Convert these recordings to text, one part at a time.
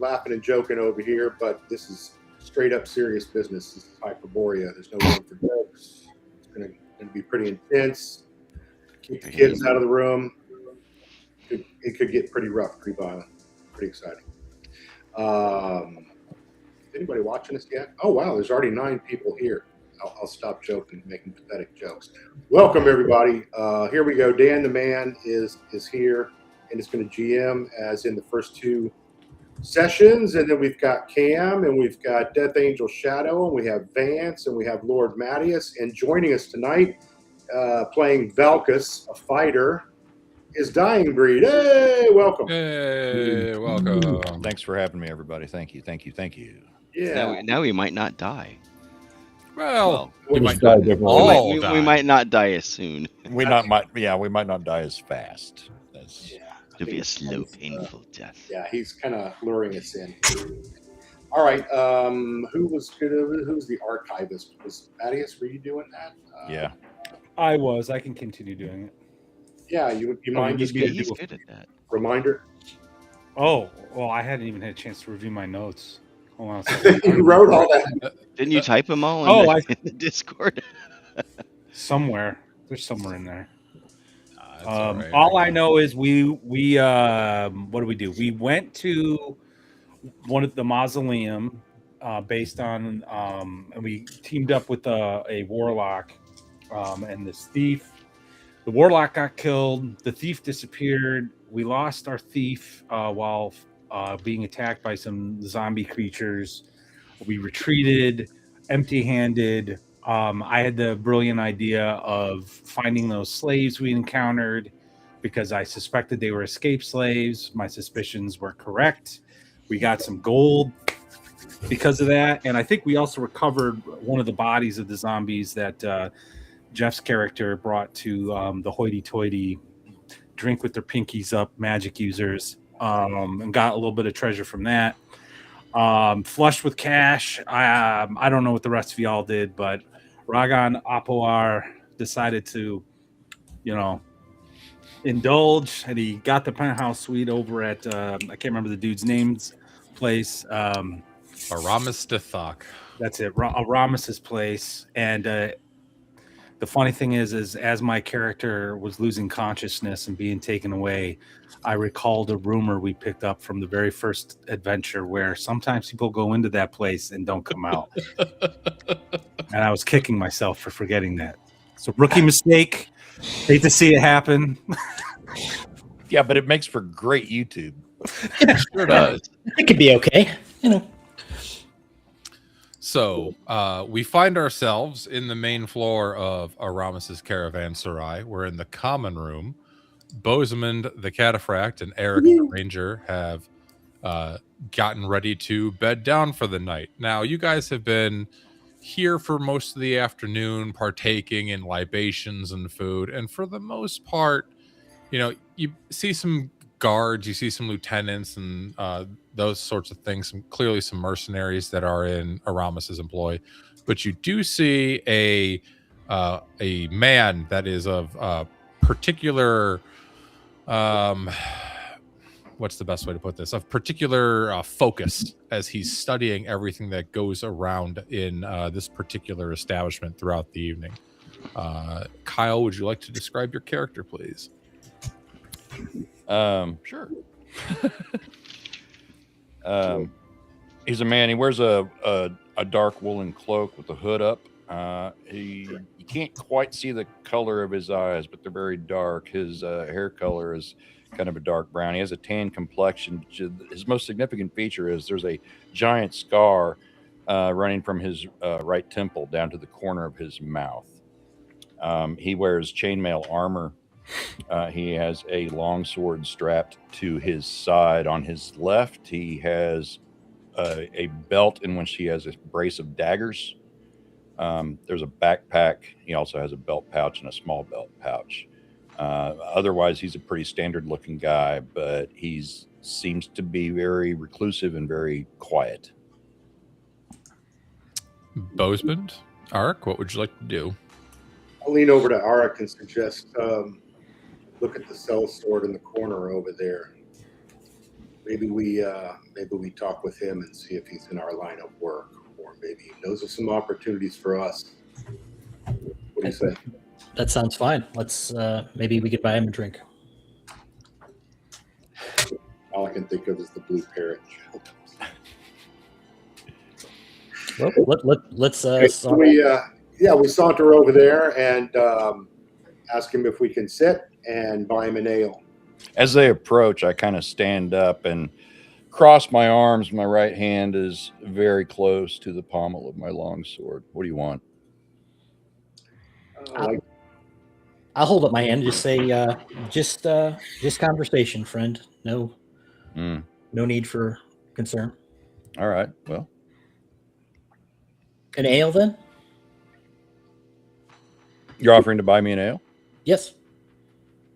laughing and joking over here, but this is straight up serious business. This is Hyperborea. There's no room for jokes. It's going to be pretty intense. Keep the kids out of the room. It could get pretty rough, pretty violent, pretty exciting. Is anybody watching us yet? Oh, wow, there's already 9 people here. I'll stop joking, making pathetic jokes. Welcome, everybody. Here we go. Dan the Man is here, and it's going to GM as in the first 2 sessions. And then we've got Cam, and we've got Death Angel Shadow, and we have Vance, and we have Lord Mattias. And joining us tonight, playing Valkus, a fighter, is Dying Breed. Hey, welcome. Hey, welcome. Thanks for having me, everybody. Thank you. Yeah. Now we might not die. Well, we might not all we die. might not die as soon. we might not die as fast. It'll be a slow, painful death. Yeah, he's kind of luring us in. All right. Who's the archivist? Was Mattias? Were you doing that? Yeah. I was. I can continue doing it. Yeah, you mind just He's good at that. reminder? Oh, well, I hadn't even had a chance to review my notes. Hold on a second. You wrote all that. Didn't you type them all in the Discord? Somewhere. There's somewhere in there. All right. All I know is we what do we do? We went to one of the mausoleum based on and we teamed up with a warlock and this thief. The warlock got killed. The thief disappeared. We lost our thief while being attacked by some zombie creatures. We retreated empty-handed. I had the brilliant idea of finding those slaves we encountered because I suspected they were escaped slaves. My suspicions were correct. We got some gold because of that. And I think we also recovered one of the bodies of the zombies that Jeff's character brought to the hoity-toity drink with their pinkies up magic users, and got a little bit of treasure from that. Flushed with cash. I don't know what the rest of y'all did, but Ragan Apoar decided to, indulge, and he got the penthouse suite over at I can't remember the dude's name's place. Aramis Dithok. That's it, Aramis's place. And the funny thing is as my character was losing consciousness and being taken away, I recalled a rumor we picked up from the very first adventure where sometimes people go into that place and don't come out. And I was kicking myself for forgetting that. So rookie mistake. Hate to see it happen. Yeah, but it makes for great YouTube. Sure does. It could be okay. So we find ourselves in the main floor of Aramis's caravanserai. We're in the common room. Bosemond the Cataphract and Eric the Ranger have gotten ready to bed down for the night. Now, you guys have been here for most of the afternoon, partaking in libations and food. And for the most part, you see some guards, you see some lieutenants and those sorts of things, clearly some mercenaries that are in Aramis's employ. But you do see a man that is of particular what's the best way to put this? Of particular focus as he's studying everything that goes around in this particular establishment throughout the evening. Kyle, would you like to describe your character, please? Sure. He's a man. He wears a dark woolen cloak with the hood up. You can't quite see the color of his eyes, but they're very dark. His hair color is kind of a dark brown. He has a tan complexion. His most significant feature is there's a giant scar running from his right temple down to the corner of his mouth. He wears chainmail armor. He has a long sword strapped to his side. On his left, he has a belt in which he has a brace of daggers. There's a backpack. He also has a belt pouch and a small belt pouch. Otherwise, he's a pretty standard looking guy, but he seems to be very reclusive and very quiet. Bosemond, Arik, what would you like to do? I'll lean over to Arik and suggest look at the cell sword in the corner over there. maybe we talk with him and see if he's in our line of work, or maybe he knows of some opportunities for us. What do you say? That sounds fine. Let's maybe we could buy him a drink. All I can think of is the blue parrot. Well, let's we saunter over there and ask him if we can sit and buy him an ale. As they approach, I kind of stand up and cross my arms. My right hand is very close to the pommel of my long sword. What do you want? I'll hold up my hand. Just say, just conversation, friend. No need for concern. All right. Well, an ale then? You're offering to buy me an ale? Yes.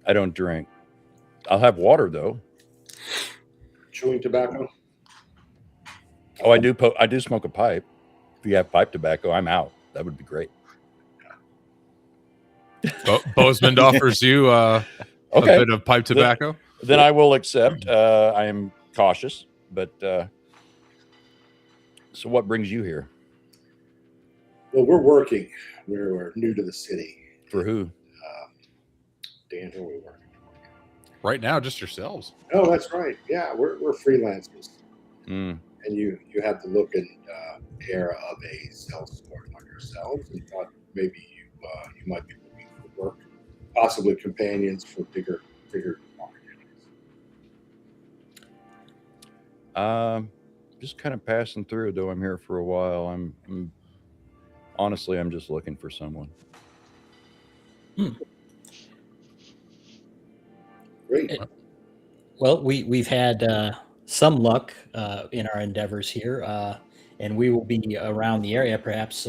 I don't drink. I'll have water though. Chewing tobacco? Oh, I do smoke a pipe. If you have pipe tobacco, I'm out. That would be great. Bozeman offers you a bit of pipe tobacco. Then I will accept. I am cautious, but so what brings you here? Well, we're working. We're new to the city. For who? Dan, who are we working for? Right now, just yourselves. Oh, that's right. Yeah, we're freelancers. Mm. And you have the look and air of a sellsword like yourselves, and thought maybe you might be looking for work, possibly companions for bigger opportunities. Just kind of passing through, though I'm here for a while. Honestly, I'm just looking for someone. Great. Well, we've had some luck in our endeavors here, and we will be around the area. Perhaps,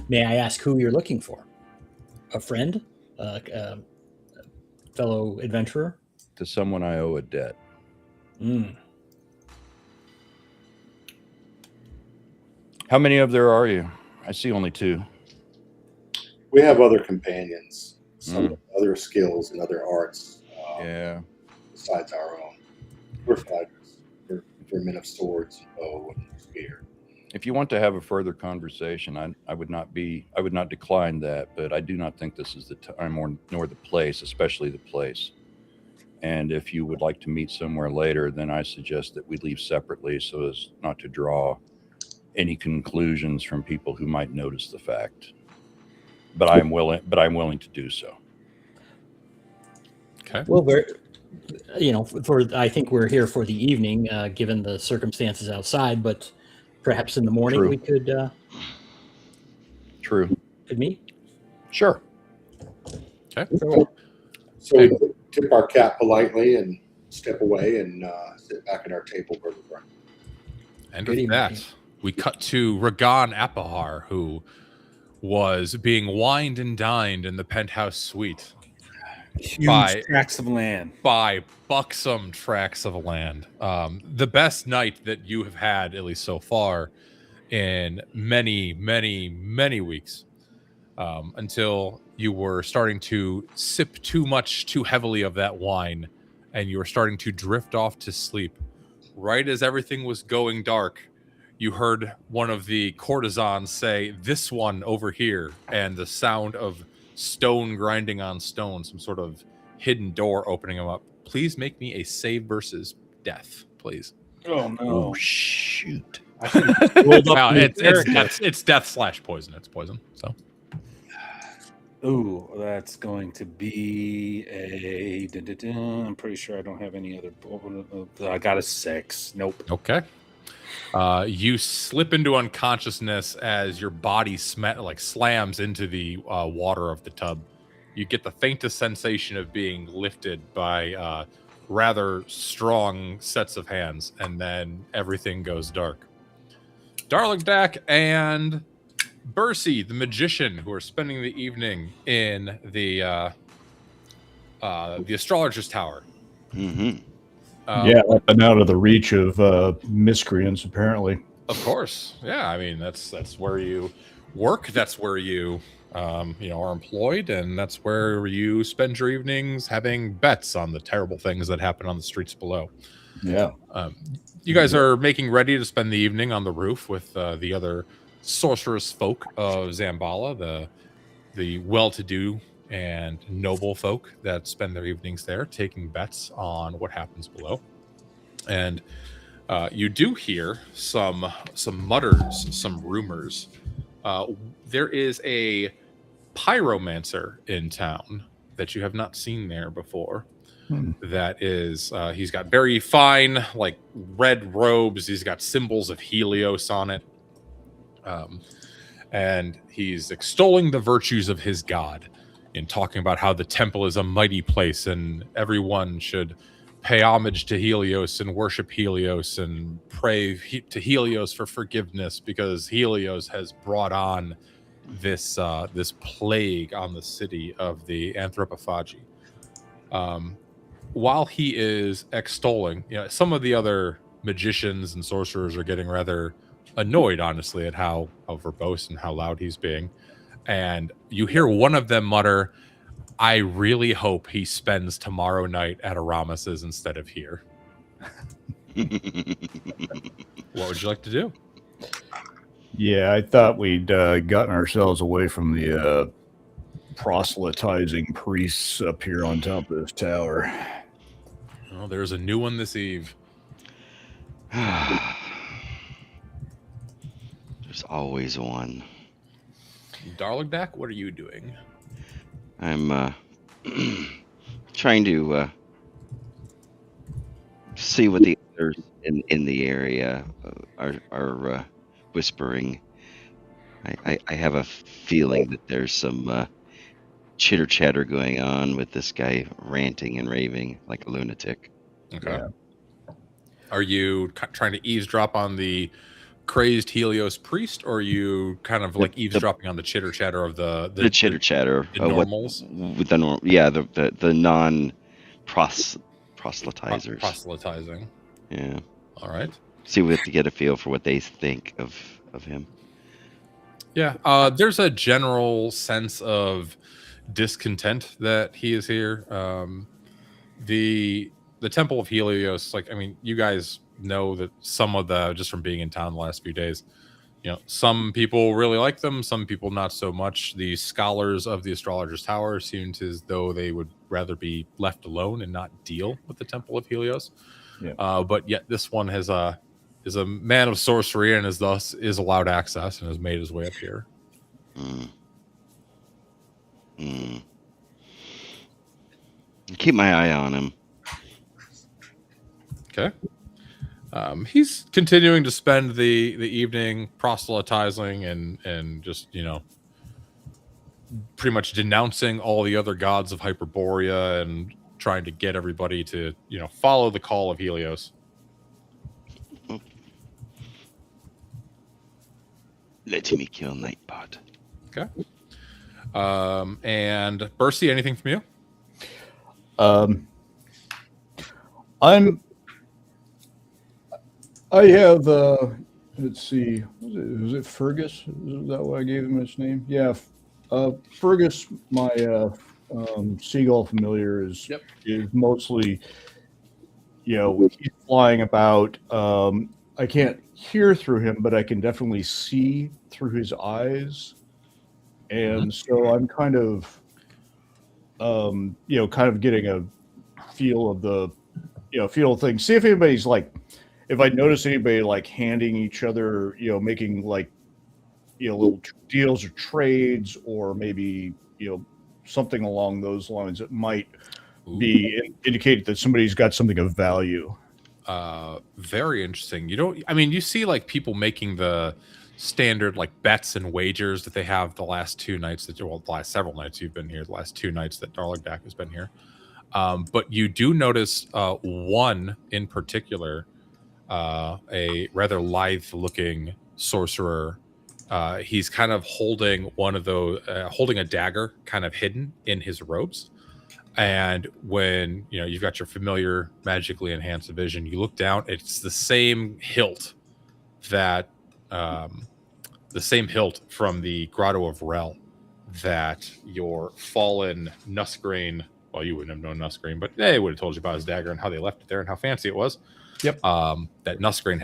may I ask who you're looking for? A friend, fellow adventurer? To someone I owe a debt. How many of there are you? I see only 2. We have other companions, some other skills and other arts. Besides our own, we're fighters. We're men of swords, bow, and spear. If you want to have a further conversation, I would not decline that, but I do not think this is the time nor the place, especially the place. And if you would like to meet somewhere later, then I suggest that we leave separately so as not to draw any conclusions from people who might notice the fact. But I'm willing to do so. Okay. Well, I think we're here for the evening, given the circumstances outside. But perhaps in the morning we could. True. Could meet. Sure. Okay. So we tip our cap politely and step away and sit back at our table where we're running. And with that, we cut to Ragan Apahar, who was being wined and dined in the penthouse suite. Huge tracts of land. By buxom tracts of land. The best night that you have had, at least so far, in many, many, many weeks. Until you were starting to sip too heavily of that wine, and you were starting to drift off to sleep. Right as everything was going dark, you heard one of the courtesans say, "This one over here," and the sound of stone grinding on stone, some sort of hidden door opening them up. Please make me a save versus death, please. Oh no! Oh shoot! Wow, it's death/poison. It's poison. So. Ooh, that's going to be a. I'm pretty sure I don't have any other. I got a 6. Nope. Okay. You slip into unconsciousness as your body slams into the water of the tub. You get the faintest sensation of being lifted by rather strong sets of hands, and then everything goes dark. Darlingdak and Bercy, the magician, who are spending the evening in the astrologer's tower. Mm-hmm. I've been out of the reach of miscreants, apparently. Of course. Yeah, I mean, that's where you work. That's where you are employed, and that's where you spend your evenings having bets on the terrible things that happen on the streets below. Yeah. You guys are making ready to spend the evening on the roof with the other sorceress folk of Xambaala, the well-to-do and noble folk that spend their evenings there, taking bets on what happens below. And you do hear some mutters, some rumors. There is a pyromancer in town that you have not seen there before. That is, he's got very fine, like red robes. He's got symbols of Helios on it. And he's extolling the virtues of his god in talking about how the temple is a mighty place and everyone should pay homage to Helios and worship Helios and pray to Helios for forgiveness because Helios has brought on this plague on the city of the Anthropophagi. While he is extolling, some of the other magicians and sorcerers are getting rather annoyed, honestly, at how verbose and how loud he's being. And you hear one of them mutter, "I really hope he spends tomorrow night at Aramis's instead of here." What would you like to do? Yeah, I thought we'd gotten ourselves away from the proselytizing priests up here on top of this tower. Well, there's a new one this eve. There's always one. Darlagdak, what are you doing? I'm trying to see what the others in the area are whispering. I have a feeling that there's some chitter chatter going on with this guy ranting and raving like a lunatic. Okay. Yeah. Are you trying to eavesdrop on the crazed Helios priest, or are you kind of like eavesdropping on the chitter chatter of the chitter chatter, the normals? With the norm, yeah, the non proselytizers. Proselytizing. Yeah. All right. See, we have to get a feel for what they think of him. Yeah. There's a general sense of discontent that he is here. The Temple of Helios, you guys know that some of just from being in town the last few days, some people really like them, some people not so much. The scholars of the Astrologer's Tower seemed as though they would rather be left alone and not deal with the Temple of Helios. Yeah. But yet this one is a man of sorcery and is allowed access and has made his way up here. Keep my eye on him. Okay. He's continuing to spend the evening proselytizing and just, pretty much denouncing all the other gods of Hyperborea and trying to get everybody to, follow the call of Helios. Let me kill Nightbot. Okay. And Bercy, anything from you? I have, let's see, was it Fergus? Is that why I gave him his name? Yeah. Fergus, my seagull familiar, is mostly, he's flying about. I can't hear through him, but I can definitely see through his eyes. And so I'm kind of, getting a feel of the, feel of things. See if anybody's if I notice anybody handing each other, making little deals or trades, or maybe, something along those lines that might be indicated that somebody's got something of value. Very interesting. You see people making the standard bets and wagers that they have the last 2 nights the last several nights you've been here, the last 2 nights that Darlagdak has been here. But you do notice one in particular, a rather lithe-looking sorcerer. He's kind of holding one of those, holding a dagger, kind of hidden in his robes. And when you've got your familiar magically enhanced vision, you look down. It's the same hilt from the Grotto of Rel that your fallen Nusgrain, well, you wouldn't have known Nusgrain, but they would have told you about his dagger and how they left it there and how fancy it was. Yep. That Nusgrain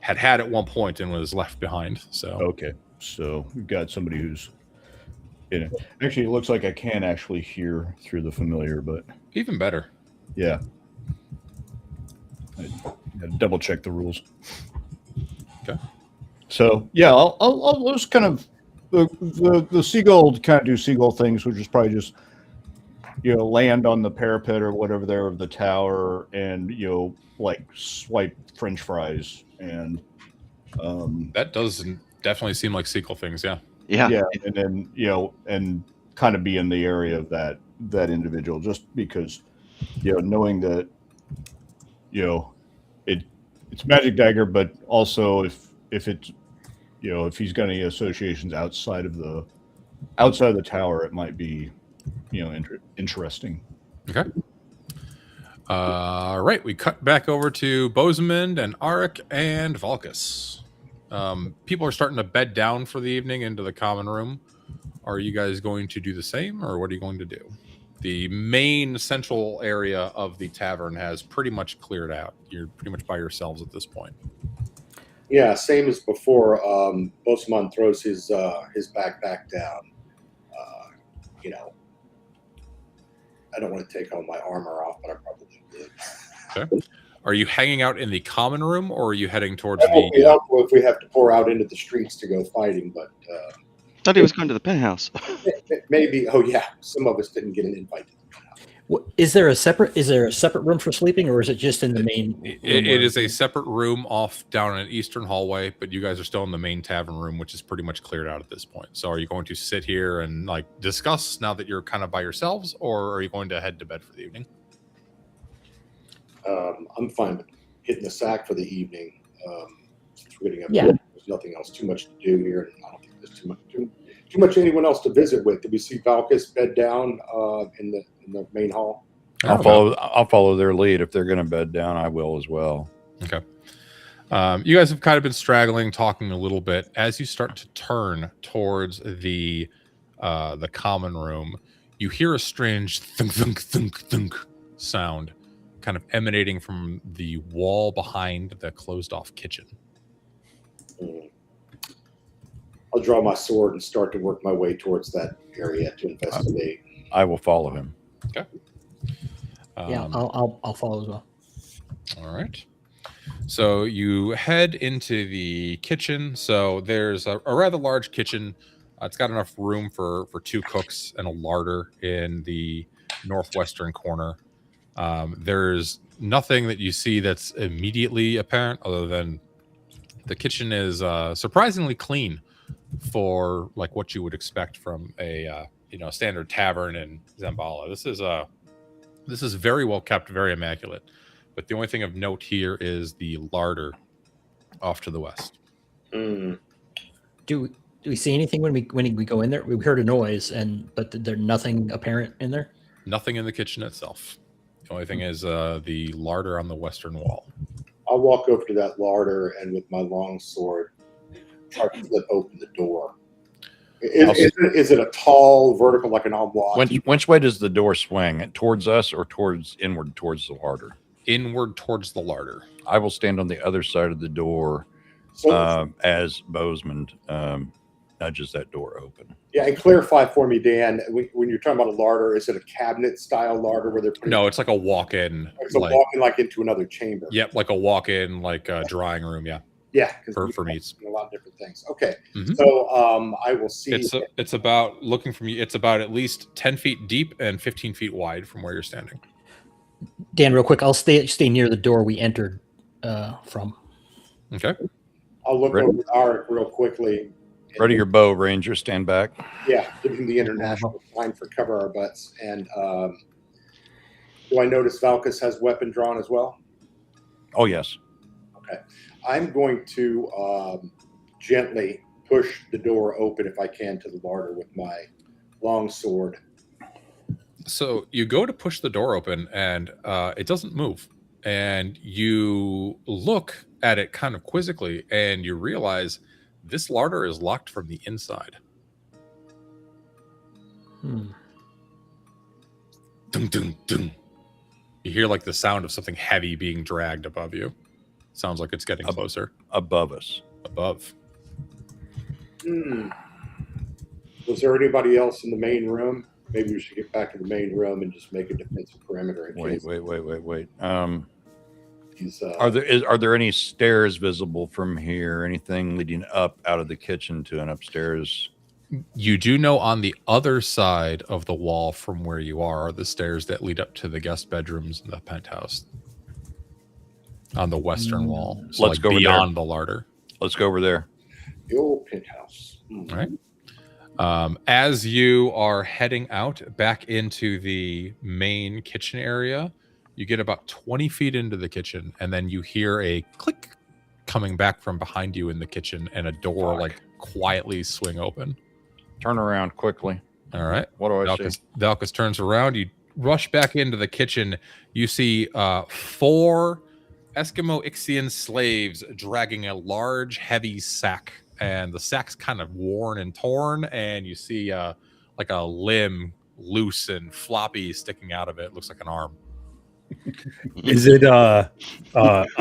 had at one point and was left behind. So Okay, so we've got somebody who's in it. Actually, it looks like I can actually hear through the familiar, but even better. yeah, I gotta double check the rules. Okay. So yeah, I'll just kind of the seagull kind of do seagull things, which is probably just land on the parapet or whatever there of the tower, and like swipe French fries, and That does definitely seem like sequel things. Yeah. yeah, and then and kind of be in the area of that individual, just because knowing that it's magic dagger, but also if it's if he's got any associations outside of the tower, it might be interesting. Okay. All right, we cut back over to Bosemond and Arik and Valkus. People are starting to bed down for the evening into the common room. Are you guys going to do the same, or what are you going to do? The main central area of the tavern has pretty much cleared out. You're pretty much by yourselves at this point. Yeah, same as before. Bosemond throws his backpack down. I don't want to take all my armor off, but I probably would. Okay. Are you hanging out in the common room, or are you heading towards if we have to pour out into the streets to go fighting, but thought he was going to the penthouse. maybe. Oh yeah, some of us didn't get an invite to the penthouse. Is there a separate room for sleeping, or is it just in the main? It is a separate room off down an eastern hallway, but you guys are still in the main tavern room, which is pretty much cleared out at this point. So are you going to sit here and discuss now that you're kind of by yourselves, or are you going to head to bed for the evening? I'm fine with hitting the sack for the evening. Since we're getting up, there's nothing else too much to do here, and I don't think there's too much anyone else to visit with. Did we see Valkus bed down in the main hall? I'll follow their lead. If they're going to bed down, I will as well. Okay. You guys have kind of been straggling, talking a little bit. As you start to turn towards the common room, you hear a strange thunk, thunk, thunk, thunk sound kind of emanating from the wall behind the closed-off kitchen. I'll draw my sword and start to work my way towards that area to investigate. I will follow him. Okay. I'll follow as well. All right. So you head into the kitchen. So there's a rather large kitchen. It's got enough room for 2 cooks and a larder in the northwestern corner. There's nothing that you see that's immediately apparent other than the kitchen is surprisingly clean for what you would expect from a standard tavern in Xambaala. This is very well kept, very immaculate. But the only thing of note here is the larder off to the west. Do we see anything when we go in there? We heard a noise, but there's nothing apparent in there. Nothing in the kitchen itself. The only thing is the larder on the western wall. I'll walk over to that larder and with my long sword try to flip open the door. Is it a tall vertical like an oblong? Which way does the door swing? Towards us or inward towards the larder? Inward towards the larder. I will stand on the other side of the door as Bosemond nudges that door open. Yeah, and clarify for me, Dan, when you're talking about a larder, is it a cabinet style larder where they're No, it's like a walk-in. It's a walk-in into another chamber. Yep, like a walk-in, drawing room, yeah. Yeah, for meats. A lot of different things. Okay, so I will see. It's about looking from you. It's about at least 10 feet deep and 15 feet wide from where you're standing. Dan, real quick, I'll stay near the door we entered from. Okay. I'll look over at Arik real quickly. Ready your bow, Ranger. Stand back. Yeah, give him the international sign for cover our butts. And do I notice Valkus has weapon drawn as well? Oh yes. Okay. I'm going to gently push the door open if I can to the larder with my long sword. So you go to push the door open and it doesn't move. And you look at it kind of quizzically and you realize this larder is locked from the inside. Dun, dun, dun. You hear like the sound of something heavy being dragged above you. Sounds like it's getting closer. Above us. Above. Was there anybody else in the main room? Maybe we should get back to the main room and just make a defensive perimeter. In Wait. case Are there any stairs visible from here? Anything leading up out of the kitchen to an upstairs? You do know on the other side of the wall from where you are the stairs that lead up to the guest bedrooms in the penthouse. On the western wall. So Let's go over beyond there. the larder. Let's go over there. the old penthouse. All right. As you are heading out back into the main kitchen area, you get about 20 feet into the kitchen, and then you hear a click coming back from behind you in the kitchen, and a door like quietly swing open. Turn around quickly. All right. What do I see? Valkus turns around. You rush back into the kitchen. You see 4 Eskimo Ixian slaves dragging a large, heavy sack. And the sack's kind of worn and torn. And you see like a limb loose and floppy sticking out of it. Looks like an arm. Is it a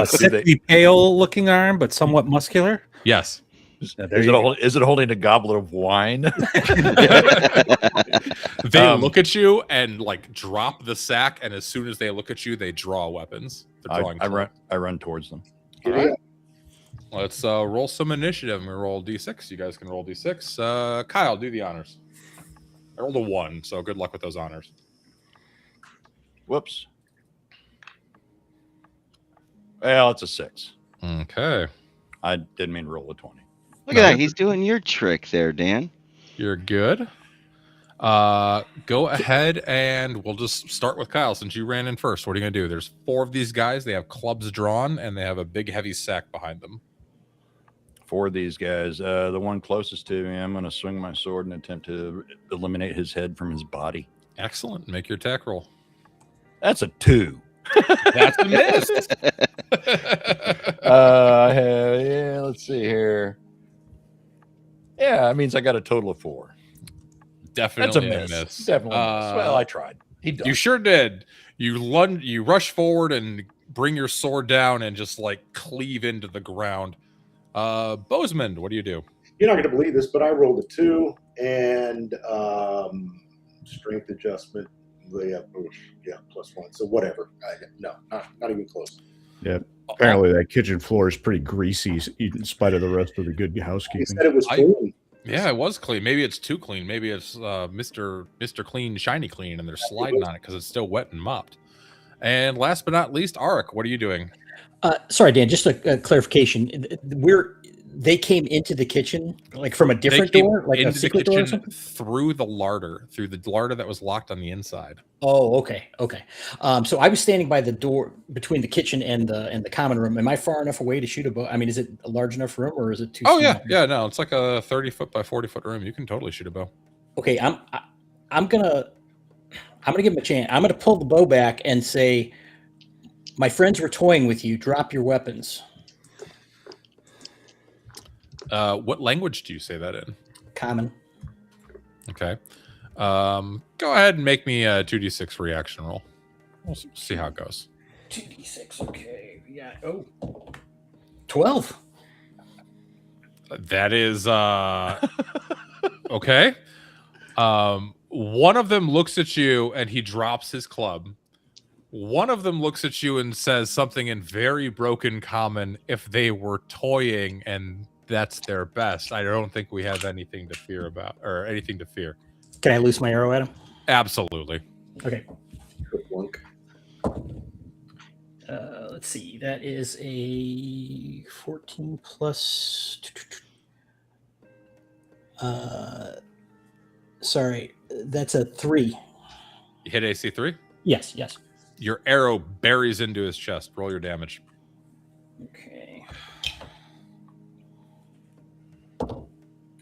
sickly pale looking arm, but somewhat muscular? Yes. Is it holding a goblet of wine? They look at you and like drop the sack, and as soon as they look at you, they draw weapons. I run towards them. All right. Let's roll some initiative. We roll d6. You guys can roll d6. Kyle, do the honors. I rolled a 1, so good luck with those honors. Whoops. Well, it's a 6. Okay. I didn't mean to roll a 20. Look at that. He's doing your trick there, Dan. You're good. Go ahead and we'll just start with Kyle since you ran in first. What are you going to do? There's 4 of these guys. They have clubs drawn and they have a big heavy sack behind them. 4 of these guys. The one closest to me, I'm going to swing my sword and attempt to eliminate his head from his body. Excellent. Make your attack roll. That's a 2. That's a miss. Let's see here. Yeah, that means I got a total of 4. Definitely That's a a miss. miss. Definitely a miss. Well, I tried. You sure did. You rush forward and bring your sword down and just like cleave into the ground. Bozeman, what do you do? You're not going to believe this, but I rolled a 2 and strength adjustment. Yeah, +1. So whatever. No, not even close. Yeah. Apparently, that kitchen floor is pretty greasy, in spite of the rest of the good He housekeeping. said it was clean. Yeah, it was clean. Maybe it's too clean. Maybe it's Mr. Clean, shiny clean, and they're sliding on it because it's still wet and mopped. And last but not least, Arik, what are you doing? Sorry, Dan, just a clarification. They came into the kitchen like from a different door, like a secret door or something? through the larder that was locked on the inside. Oh, okay. So I was standing by the door between the kitchen and the common room. Am I far enough away to shoot a bow? I mean, is it a large enough room or is it too small? Yeah. No, it's like a 30-foot by 40-foot room. You can totally shoot a bow. Okay, I'm gonna give him a chance. I'm gonna pull the bow back and say, "My friends were toying with you. Drop your weapons." What language do you say that in? Common. Okay. Go ahead and make me a 2d6 reaction roll. We'll see how it goes. 2d6. Okay. Yeah. Oh. 12. That is okay. One of them looks at you and he drops his club. One of them looks at you and says something in very broken common. If they were toying and that's their best, I don't think we have anything to fear about or anything to fear. Can I loose my arrow at him? Absolutely. Okay. Lunk. Let's see. That is a 14 plus. Sorry, that's a 3. You hit AC 3? Yes. Your arrow buries into his chest. Roll your damage. Okay.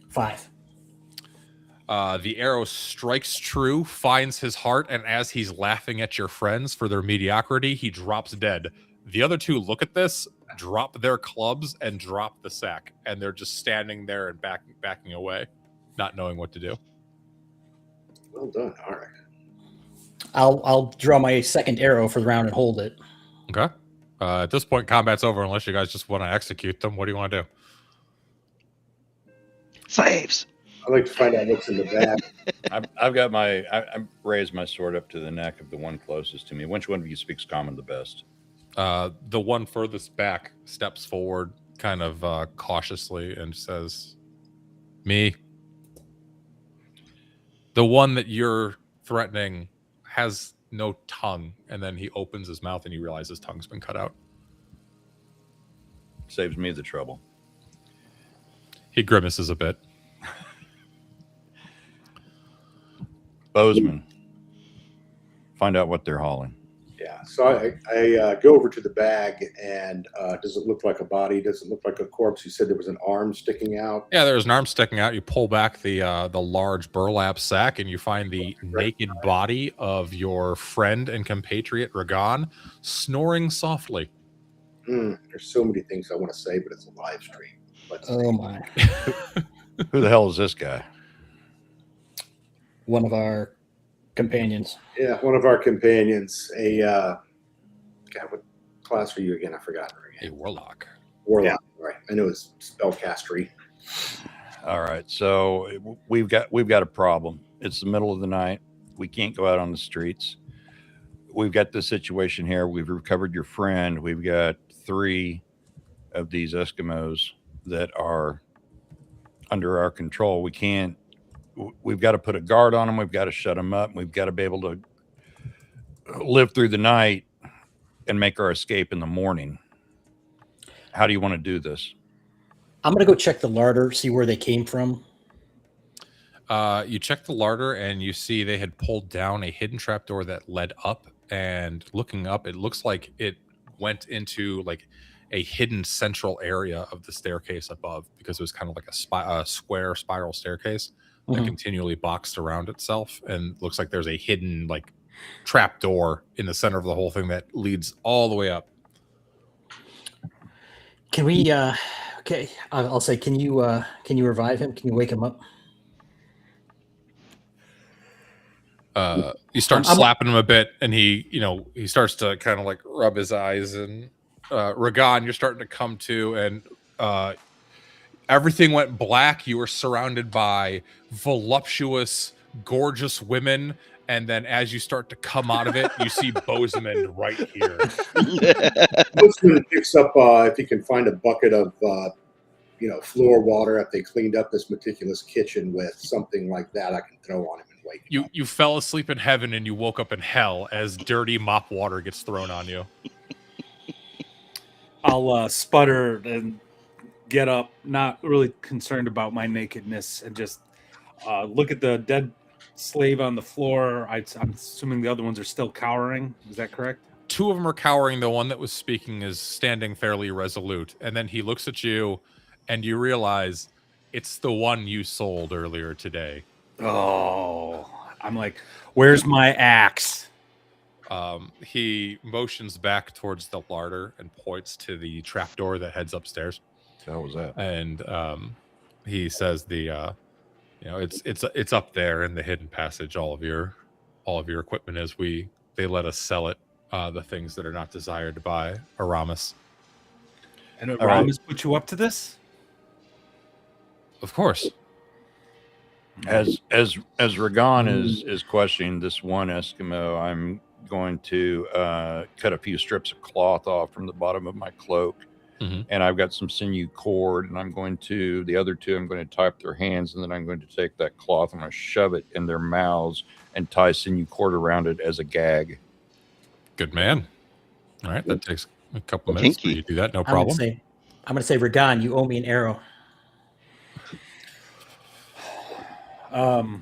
5. The arrow strikes true, finds his heart, and as he's laughing at your friends for their mediocrity, he drops dead. The other 2 look at this, drop their clubs, and drop the sack, and they're just standing there and backing away, not knowing what to do. Well done. All right. I'll draw my second arrow for the round and hold it. Okay. At this point, combat's over unless you guys just want to execute them. What do you want to do? Slaves. I'd like to find out what's in the bag. I've got my. I raised my sword up to the neck of the one closest to me. Which one of you speaks common the best? The one furthest back steps forward, kind of cautiously, and says, "Me." The one that you're threatening has no tongue, and then he opens his mouth, and you realize his tongue's been cut out. Saves me the trouble. He grimaces a bit. Bozeman, find out what they're hauling. Yeah. So I go over to the bag, and does it look like a body? Does it look like a corpse? You said there was an arm sticking out. Yeah, there's an arm sticking out. You pull back the large burlap sack, and you find the naked body of your friend and compatriot Ragan snoring softly. There's so many things I want to say, but it's a live stream. Oh my! Who the hell is this guy? One of our companions. Yeah, one of our companions. God, what class are you again? I forgot her A again. warlock. Warlock. Right. I know it's spellcastery. All right, so we've got a problem. It's the middle of the night. We can't go out on the streets. We've got this situation here. We've recovered your friend. We've got 3 of these Eskimos that are under our control. We've got to put a guard on them. We've got to shut them up. We've got to be able to live through the night and make our escape in the morning. How do you want to do this? I'm gonna go check the larder, see where they came from. You check the larder, and you see they had pulled down a hidden trapdoor that led up. And looking up, it looks like it went into like a hidden central area of the staircase above, because it was kind of like a square spiral staircase that continually boxed around itself, and looks like there's a hidden like trap door in the center of the whole thing that leads all the way up. Can we? Okay, I'll say, can you revive him? Can you wake him up? You start slapping him a bit, and he starts to kind of like rub his eyes, and Ragan, you're starting to come to, and everything went black. You were surrounded by voluptuous, gorgeous women, and then as you start to come out of it, you see Bozeman right here. Bozeman picks up if he can find a bucket of floor water after they cleaned up this meticulous kitchen with something like that. I can throw on him and wake him up. You fell asleep in heaven and you woke up in hell as dirty mop water gets thrown on you. I'll sputter and get up, not really concerned about my nakedness, and just look at the dead slave on the floor. I'm assuming the other ones are still cowering. Is that correct? 2 of them are cowering. The one that was speaking is standing fairly resolute. And then he looks at you, and you realize it's the one you sold earlier today. Oh, I'm like, where's my axe? He motions back towards the larder and points to the trapdoor that heads upstairs. How was that? And he says it's up there in the hidden passage. All of your equipment is. They let us sell it. The things that are not desired by Aramis. And Aramis put you up to this? Of course. As Ragan is questioning this one Eskimo, I'm going to cut a few strips of cloth off from the bottom of my cloak. And I've got some sinew cord, and the other 2, I'm going to tie up their hands, and then I'm going to take that cloth and I'm going to shove it in their mouths and tie sinew cord around it as a gag. Good man. All right, that takes a couple minutes. Kinky. You do that, no problem. I'm gonna say, Ragan, you owe me an arrow. I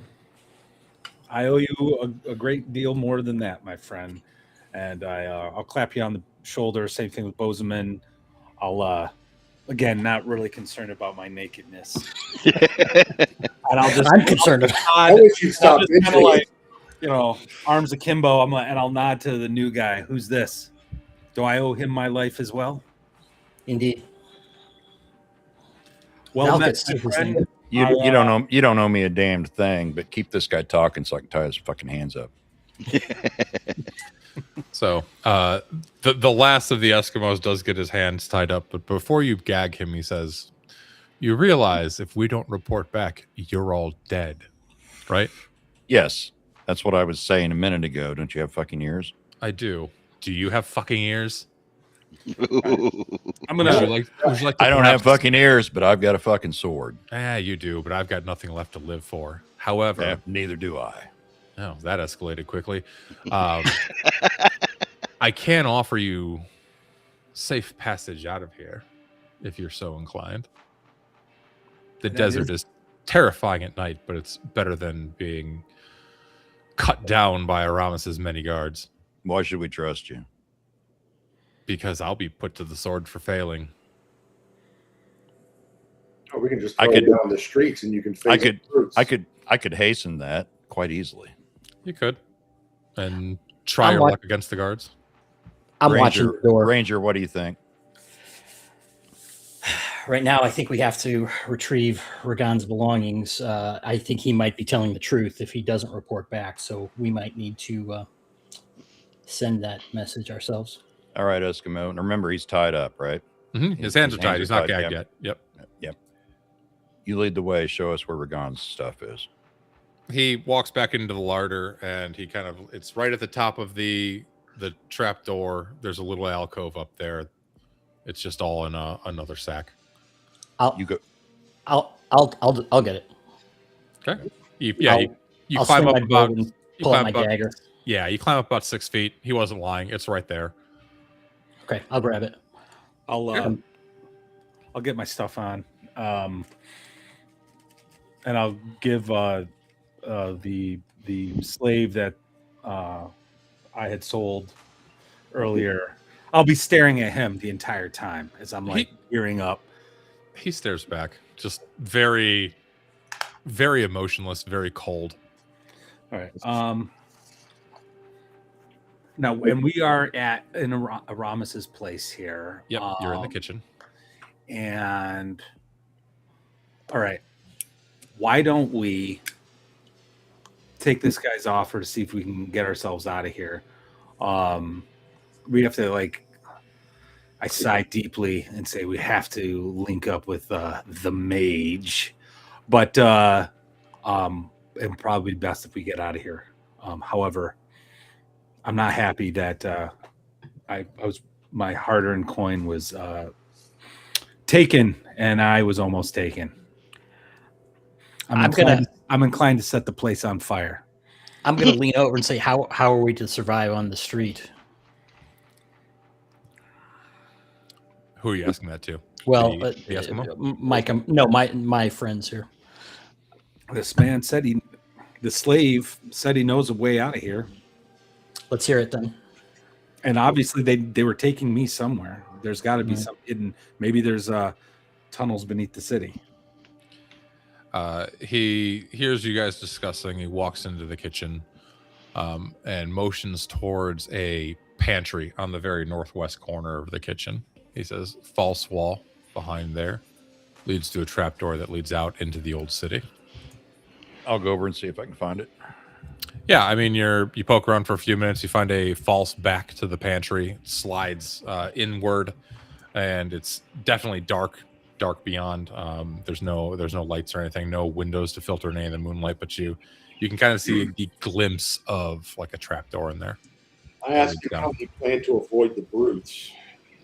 owe you a great deal more than that, my friend. And I'll clap you on the shoulder. Same thing with Bozeman. I'll again, not really concerned about my nakedness. And I'm concerned about. I wish you'd stop kind of like, arms akimbo. I'll nod to the new guy. Who's this? Do I owe him my life as well? Indeed. Well I'll met, get my Steve's friend. name. You don't know me a damned thing, but keep this guy talking so I can tie his fucking hands up. So the last of the Eskimos does get his hands tied up, but before you gag him, he says, "You realize if we don't report back, you're all dead, right?" Yes, that's what I was saying a minute ago. Don't you have fucking ears? I do. Do you have fucking ears? I'm Would gonna. you like to I don't have perhaps- fucking ears, but I've got a fucking sword. You do, but I've got nothing left to live for. However, Yeah, neither do I. oh, that escalated quickly. I can offer you safe passage out of here if you're so inclined. The desert is terrifying at night, but it's better than being cut down by Aramis's many guards. Why should we trust you? Because I'll be put to the sword for failing. Oh, we can just I throw could- you down the streets and you can face the troops. I could hasten that quite easily. You could. And try I'm your wa- luck against the guards. I'm watching the door. Ranger, what do you think? Right now, I think we have to retrieve Ragan's belongings. I think he might be telling the truth if he doesn't report back, so we might need to send that message ourselves. All right, Eskimo. And remember, he's tied up, right? His hands are tied. He's not gagged yet. Yep. You lead the way. Show us where Ragon's stuff is. He walks back into the larder and he it's right at the top of the trap door. There's a little alcove up there. It's just all in another sack. I'll You go. I'll get it. Okay. You I'll climb swing up my about bow and you pull out climb my about, dagger. yeah, you climb up about 6 feet. He wasn't lying. It's right there. Okay, I'll grab it. I'll get my stuff on, and I'll give the slave that I had sold earlier. I'll be staring at him the entire time as I'm like gearing up. He stares back, just very, very emotionless, very cold. All right. Now, when we are in Aramis's place here, Yep, you're in the kitchen. And all right, why don't we take this guy's offer to see if we can get ourselves out of here? We have to I sigh deeply and say we have to link up with the mage, but and probably best if we get out of here. However, I'm not happy that my hard-earned coin was taken, and I was almost taken. I'm inclined to set the place on fire. I'm gonna lean over and say, how are we to survive on the street? Who are you asking that to? Well, The Eskimo? my friends here. This man said the slave said he knows a way out of here. Let's hear it then. And obviously they were taking me somewhere. There's got to be some hidden. Maybe there's tunnels beneath the city. He hears you guys discussing. He walks into the kitchen and motions towards a pantry on the very northwest corner of the kitchen. He says, "False wall behind there leads to a trapdoor that leads out into the old city." I'll go over and see if I can find it. Yeah, I mean, you poke around for a few minutes. You find a false back to the pantry. It slides inward, and it's definitely dark beyond. There's no lights or anything, no windows to filter any of the moonlight, but you can kind of see the glimpse of like a trapdoor in there. I asked him how he planned to avoid the brutes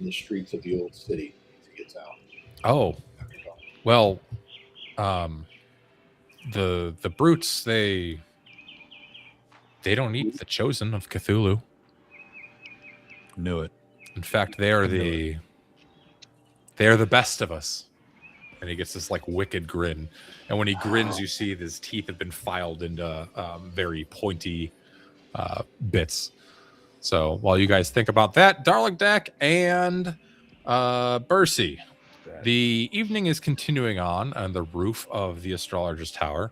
in the streets of the old city as he gets out. Oh, well, the brutes, they don't eat the chosen of Cthulhu. Knew it. In fact, they are the best of us. And he gets this like wicked grin. And when he grins, you see his teeth have been filed into very pointy bits. So while you guys think about that, Darlick and Bercy, the evening is continuing on the roof of the Astrologer's Tower.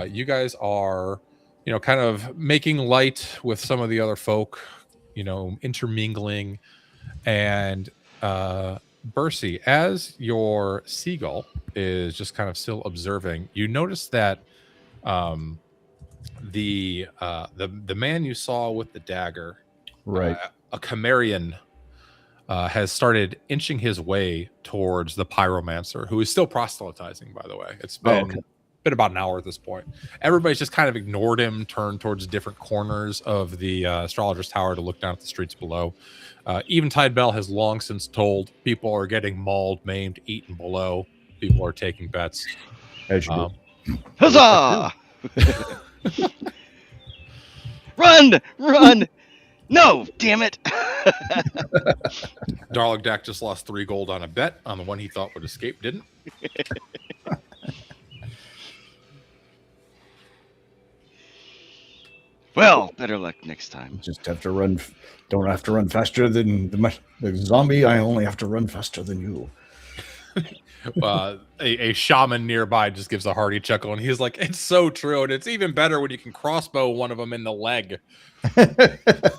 You guys are, kind of making light with some of the other folk, intermingling. And Bercy, as your seagull is just kind of still observing. You notice that the man you saw with the dagger, Right. a Cimmerian, has started inching his way towards the pyromancer, who is still proselytizing, by the way. It's been about an hour at this point. Everybody's just kind of ignored him, turned towards different corners of the astrologer's tower to look down at the streets below. Eventide Bell has long since told people are getting mauled, maimed, eaten below. People are taking bets. As you do. Huzzah! Run! No, damn it! Darlagdak just lost 3 gold on a bet on the one he thought would escape, didn't. Well, better luck next time. Just have to run. Don't have to run faster than the zombie. I only have to run faster than you. A shaman nearby just gives a hearty chuckle, and he's like, "It's so true, and it's even better when you can crossbow one of them in the leg."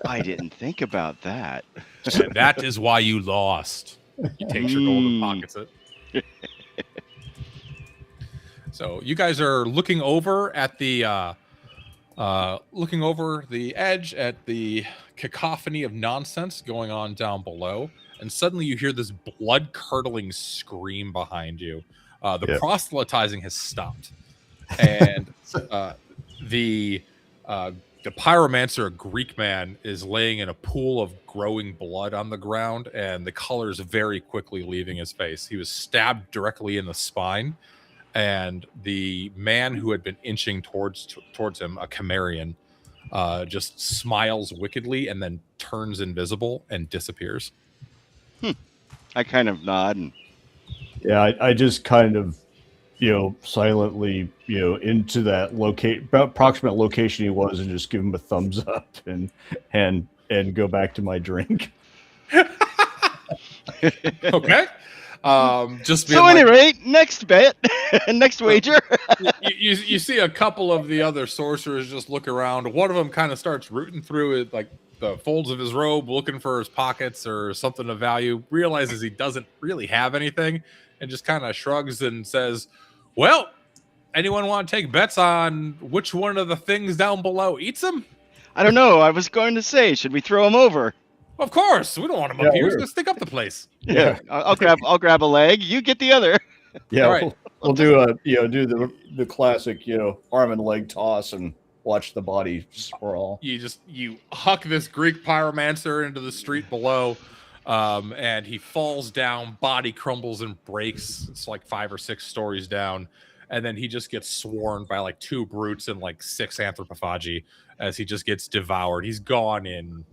I didn't think about that. And that is why you lost. He takes your gold and pockets it. So you guys are looking over at the edge at the cacophony of nonsense going on down below. And suddenly you hear this blood-curdling scream behind you. The proselytizing has stopped. And the pyromancer, a Greek man, is laying in a pool of growing blood on the ground, and the color is very quickly leaving his face. He was stabbed directly in the spine, and the man who had been inching towards him, a Cimmerian, just smiles wickedly and then turns invisible and disappears. I kind of nod. And... Yeah, I just kind of, silently, into that approximate location he was, and just give him a thumbs up and go back to my drink. Okay. Just so, at any rate, next bet, next wager. you see a couple of the other sorcerers just look around. One of them kind of starts rooting through it, like the folds of his robe, looking for his pockets or something of value. Realizes he doesn't really have anything, and just kind of shrugs and says, "Well, anyone want to take bets on which one of the things down below eats them?" I don't know. I was going to say, should we throw him over? Of course, we don't want him up here. He's gonna stick up the place. Yeah, I'll grab a leg. You get the other. Yeah, right. we'll do the classic arm and leg toss and watch the body sprawl. You huck this Greek pyromancer into the street below, and he falls down. Body crumbles and breaks. It's like 5 or 6 stories down, and then he just gets swarmed by like 2 brutes and like 6 anthropophagi as he just gets devoured. He's gone in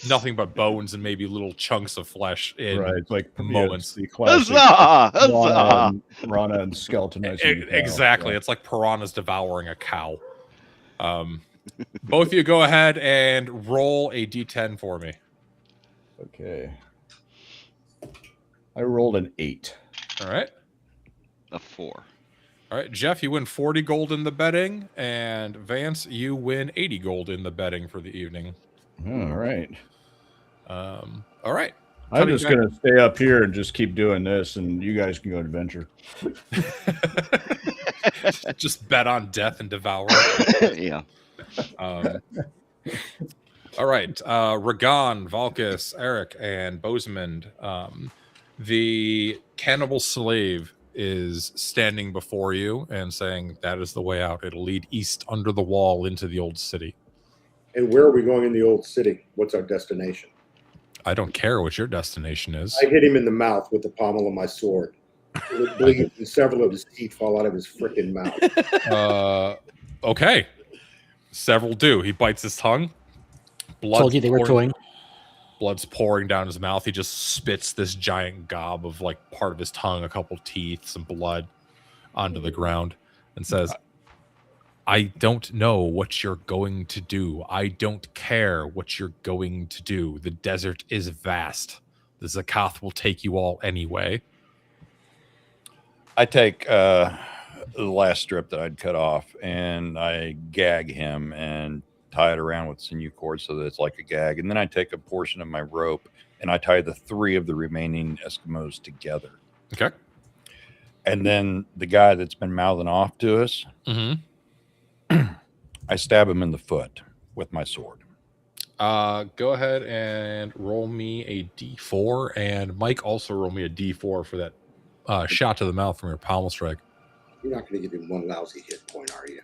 nothing but bones and maybe little chunks of flesh in like moments. The classic Huzzah! Piranha and skeletonizing. Exactly. It's like piranhas devouring a cow. Both of you go ahead and roll a d10 for me. Okay. I rolled an 8. All right. A 4. All right, Jeff, you win 40 gold in the betting, and Vance, you win 80 gold in the betting for the evening. All right. All right. I'm just going to stay up here and just keep doing this, and you guys can go adventure. Just bet on death and devour. Yeah. All right. Ragan, Valkus, Eric, and Bosemond. The cannibal slave is standing before you and saying that is the way out. It'll lead east under the wall into the old city. And where are we going in the old city? What's our destination? I don't care what your destination is. I hit him in the mouth with the pommel of my sword. It bleeds, and several of his teeth fall out of his freaking mouth. Okay. Several do. He bites his tongue. Told you they were toying. Blood's pouring down his mouth. He just spits this giant gob of like part of his tongue, a couple teeth, some blood onto the ground, and says, I don't know what you're going to do. I don't care what you're going to do. The desert is vast. The Zakath will take you all anyway. I take the last strip that I'd cut off and I gag him and tie it around with sinew cord so that it's like a gag. And then I take a portion of my rope and I tie the 3 of the remaining Eskimos together. Okay. And then the guy that's been mouthing off to us, I stab him in the foot with my sword. Go ahead and roll me a d4, and Mike also roll me a d4 for that shot to the mouth from your pommel strike. You're not going to give him one lousy hit point, are you?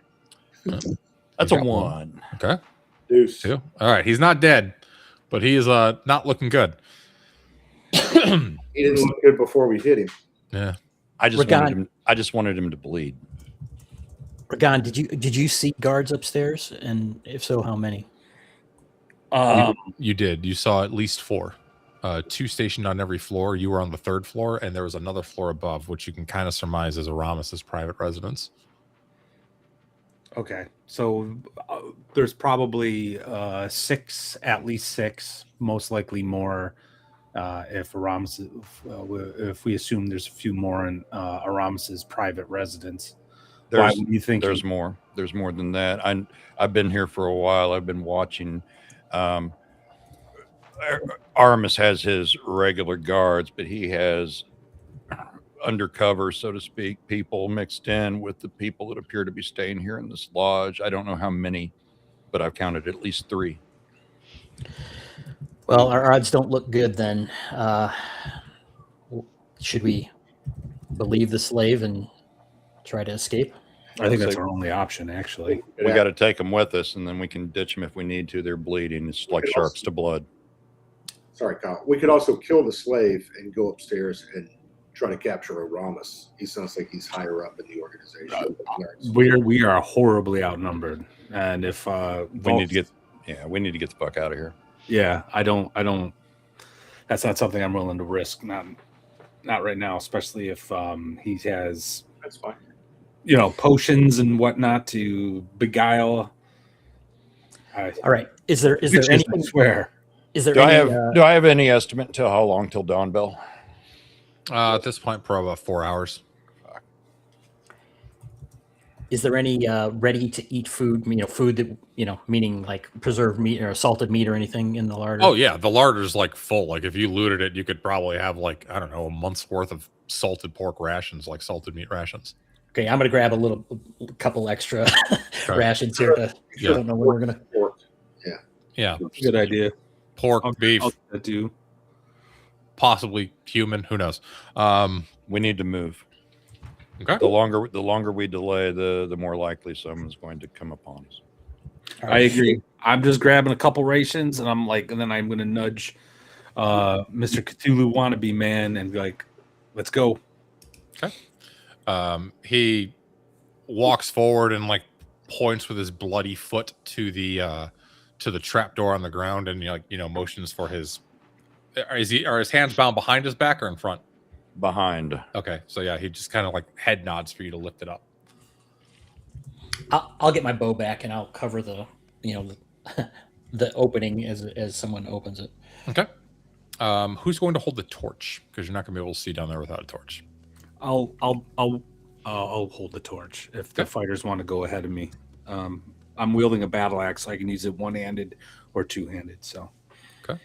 That's a 1. Okay. Deuce. 2. All right. He's not dead, but he is not looking good. He didn't look good before we hit him. Yeah. I just wanted him to bleed. Ragan, did you see guards upstairs? And if so, how many? You did. You saw at least 4. 2 stationed on every floor. You were on the 3rd floor, and there was another floor above, which you can kind of surmise is Aramis's private residence. Okay, so there's probably 6, at least 6, most likely more. If Aramis, if we assume there's a few more in Aramis's private residence. Why would you think there's more? There's more than that. I've been here for a while. I've been watching. Aramis has his regular guards, but he has undercover, so to speak, people mixed in with the people that appear to be staying here in this lodge. I don't know how many, but I've counted at least 3. Well, our odds don't look good then. Should we believe the slave and try to escape? I think that's our only option, actually. We got to take them with us, and then we can ditch them if we need to. They're bleeding. It's like sharks to blood. Sorry, Kyle. We could also kill the slave and go upstairs and try to capture Aramis. He sounds like he's higher up in the organization. We are horribly outnumbered, and if we need to get the fuck out of here. Yeah, I don't. That's not something I'm willing to risk. Not right now, especially if he has. That's fine. Potions and whatnot to beguile. All right. Is there anything? Swear. Is there? Do I have any estimate till how long till dawn bell? At this point, probably about 4 hours. Is there any ready to eat food? Food that meaning like preserved meat or salted meat or anything in the larder? Oh yeah, the larder's like full. Like if you looted it, you could probably have like I don't know a month's worth of salted pork rations, like salted meat rations. Okay, I'm gonna grab a couple extra rations here. I don't know when we're gonna. Yeah, good idea. Pork, beef, I'll do. Possibly human. Who knows? We need to move. Okay. The longer we delay, the more likely someone's going to come upon us. I agree. I'm just grabbing a couple rations, and then I'm going to nudge Mr. Cthulhu wannabe man and be like, "Let's go." Okay. He walks forward and like points with his bloody foot to the trapdoor on the ground, and motions for his. Are his hands bound behind his back or in front? Behind. Okay, so yeah, he just kind of like head nods for you to lift it up. I'll get my bow back and I'll cover the the opening as someone opens it. Okay. Who's going to hold the torch? Because you're not going to be able to see down there without a torch. I'll hold the torch if the fighters want to go ahead of me. I'm wielding a battle axe, so I can use it one-handed or two-handed. So. Okay.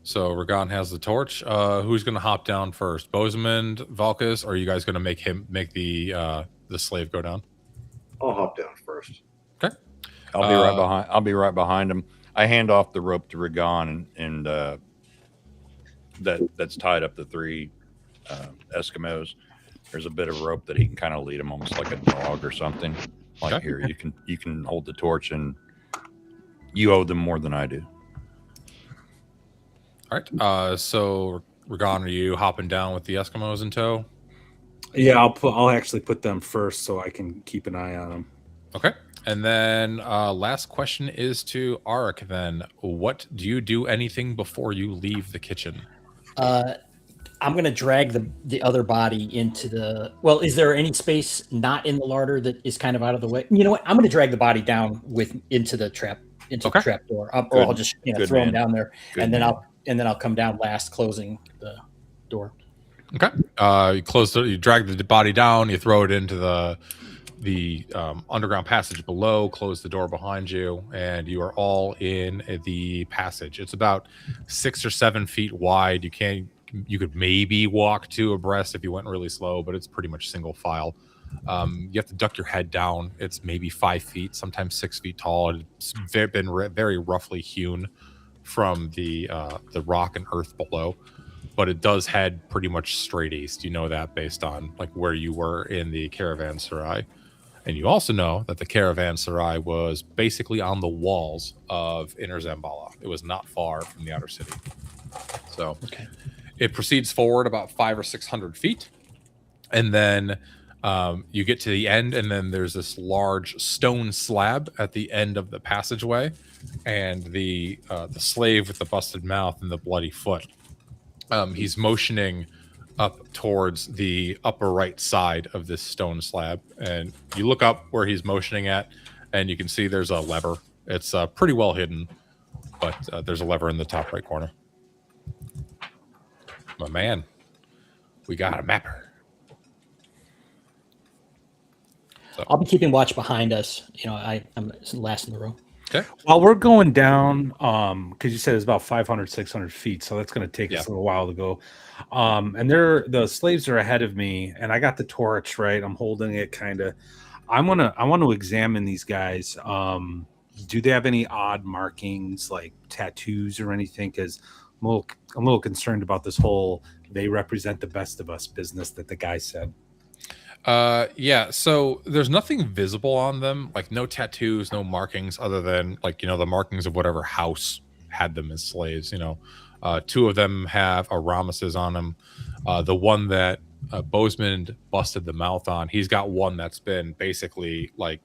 So Ragan has the torch. Who's going to hop down first? Bosemond, Valkus, or are you guys going to make the slave go down? I'll hop down first. Okay. I'll be right behind him. I hand off the rope to Ragan, and that's tied up the 3 Eskimos. There's a bit of rope that he can kind of lead them, almost like a dog or something. Like here, you can hold the torch, and you owe them more than I do. All right. So Ragan, are you hopping down with the Eskimos in tow? Yeah, I'll actually put them first so I can keep an eye on them. Okay. And then last question is to Arik. Then, what do you do anything before you leave the kitchen? I'm going to drag the other body into the. Well, is there any space not in the larder that is kind of out of the way? You know what? I'm going to drag the body down into the trap the trap door, or I'll just throw him down there, and then I'll come down last, closing the door. Okay. You drag the body down. You throw it into the underground passage below. Close the door behind you, and you are all in the passage. It's about 6 or 7 feet wide. You can't you could maybe walk 2 abreast if you went really slow, but it's pretty much single file. You have to duck your head down. It's maybe 5 feet, sometimes 6 feet tall. It's been very roughly hewn from the rock and earth below, but it does head pretty much straight east. You know that based on like where you were in the caravanserai. And you also know that the caravanserai was basically on the walls of Inner Xambaala. It was not far from the outer city. So it proceeds forward about 500 or 600 feet. And then you get to the end, and then there's this large stone slab at the end of the passageway. And the slave with the busted mouth and the bloody foot, he's motioning up towards the upper right side of this stone slab, and you look up where he's motioning at, and you can see there's a lever. It's pretty well hidden, but there's a lever in the top right corner. My man, we got a mapper. So. I'll be keeping watch behind us. You know, I'm last in the row. Okay. While we're going down, because you said it's about 500, 600 feet, so that's going to take us a little while to go. And the slaves are ahead of me, and I got the torch, right? I'm holding it kind of. I want to examine these guys. Do they have any odd markings, like tattoos or anything? Because I'm a little concerned about this whole "they represent the best of us" business that the guy said. Yeah, so there's nothing visible on them, like no tattoos, no markings, other than like, the markings of whatever house had them as slaves. 2 of them have Aramis on them. The one that Bozeman busted the mouth on, he's got one that's been basically like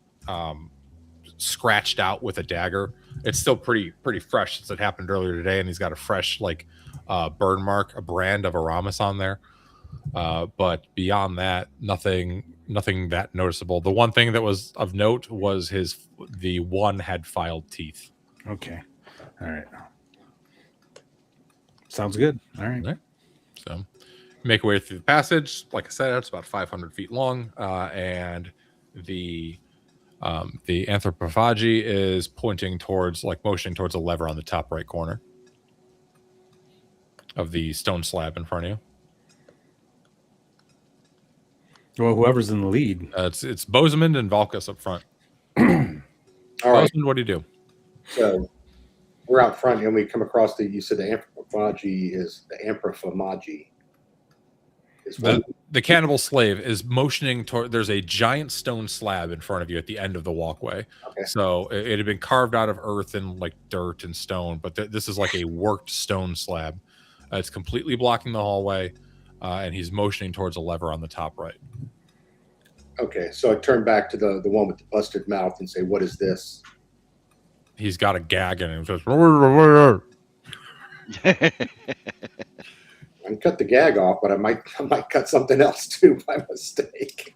scratched out with a dagger. It's still pretty fresh since it happened earlier today, and he's got a fresh like burn mark, a brand of Aramis on there. But beyond that, nothing that noticeable. The one thing that was of note was the one had filed teeth. Okay. All right. Sounds good. All right. So make your way through the passage. Like I said, it's about 500 feet long. And the Anthropophagi is motioning towards a lever on the top right corner of the stone slab in front of you. Well, whoever's in the lead. It's Bozeman and Valkus up front. All right. Bozeman, what do you do? So we're out front, and we come across you said the Anthropophagi is the Anthropophagi. The cannibal slave is motioning toward. There's a giant stone slab in front of you at the end of the walkway. Okay. So it had been carved out of earth and like dirt and stone, but this is like a worked stone slab. It's completely blocking the hallway, and he's motioning towards a lever on the top right. Okay, so I turn back to the one with the busted mouth and say, "What is this?" He's got a gag in him. Says, I can cut the gag off, but I might cut something else too by mistake.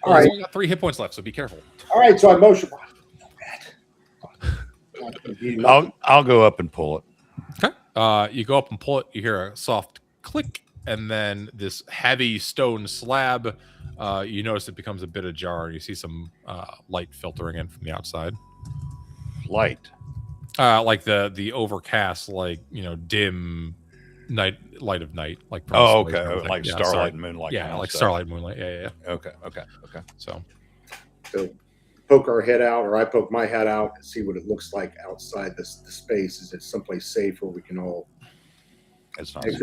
All right, he's got 3 hit points left, so be careful. All right, so I motion. I'll go up and pull it. Okay. You go up and pull it. You hear a soft click, and then this heavy stone slab. You notice it becomes a bit ajar. You see some light filtering in from the outside. Light. Like the overcast, dim light of night. Like okay, like starlight and moonlight. Yeah, like starlight and moonlight. Yeah. Okay. So poke our head out, or I poke my head out and see what it looks like outside the space. Is it someplace safe where we can all? It's not safe.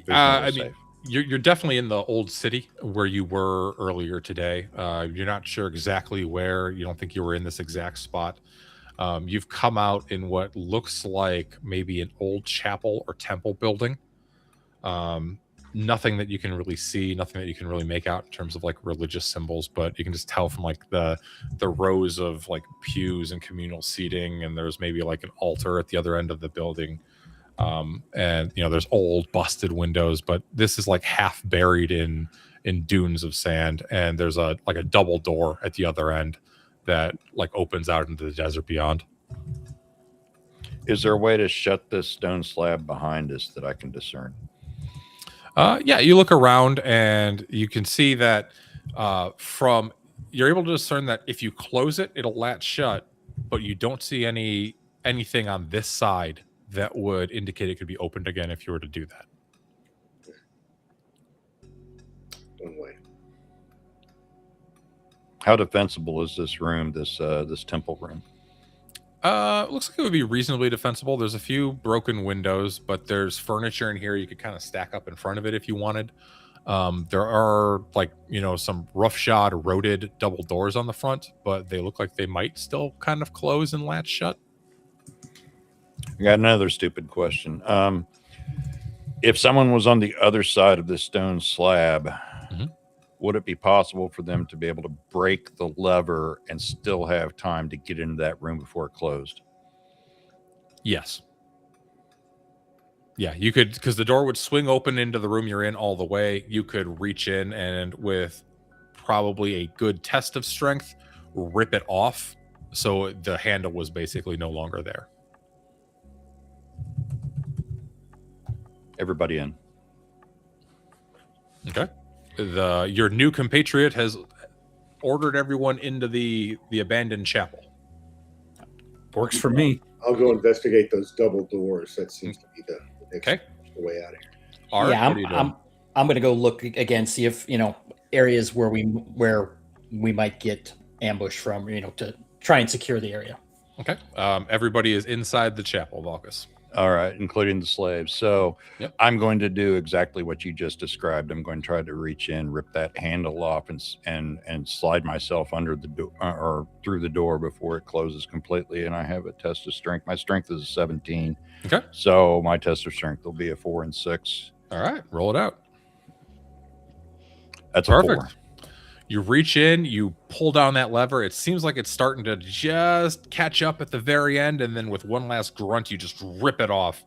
I mean, you're definitely in the old city where you were earlier today. You're not sure exactly where. You don't think you were in this exact spot. You've come out in what looks like maybe an old chapel or temple building. Nothing that you can really see, nothing that you can really make out in terms of like religious symbols, but you can just tell from like the rows of like pews and communal seating, and there's maybe like an altar at the other end of the building. And there's old busted windows, but this is like half buried in dunes of sand, and there's a double door at the other end that like opens out into the desert beyond. Is there a way to shut this stone slab behind us that I can discern? Yeah, you look around and you can see that you're able to discern that if you close it, it'll latch shut, but you don't see anything on this side that would indicate it could be opened again if you were to do that. One way. How defensible is this room? This temple room? Looks like it would be reasonably defensible. There's a few broken windows, but there's furniture in here you could kind of stack up in front of it if you wanted. There are, like, some roughshod, eroded double doors on the front, but they look like they might still kind of close and latch shut. I got another stupid question. If someone was on the other side of this stone slab, would it be possible for them to be able to break the lever and still have time to get into that room before it closed? Yes. Yeah, you could, because the door would swing open into the room you're in all the way. You could reach in and, with probably a good test of strength, rip it off so the handle was basically no longer there. Everybody in. Okay. Your new compatriot has ordered everyone into the abandoned chapel. Works for me. I'll go investigate those double doors. That seems to be the Okay. way out of here. All right, Yeah, what are you doing? I'm going to go look again, see if areas where we might get ambushed from, to try and secure the area. Okay. Everybody is inside the chapel, Valkus. All right, including the slaves. So Yep. I'm going to do exactly what you just described. I'm going to try to reach in, rip that handle off, and slide myself under the door or through the door before it closes completely. And I have a test of strength. My strength is a 17. Okay. So my test of strength will be a 4 and 6. All right, roll it out. That's Perfect. a 4. You reach in, you pull down that lever. It seems like it's starting to just catch up at the very end, and then with one last grunt, you just rip it off.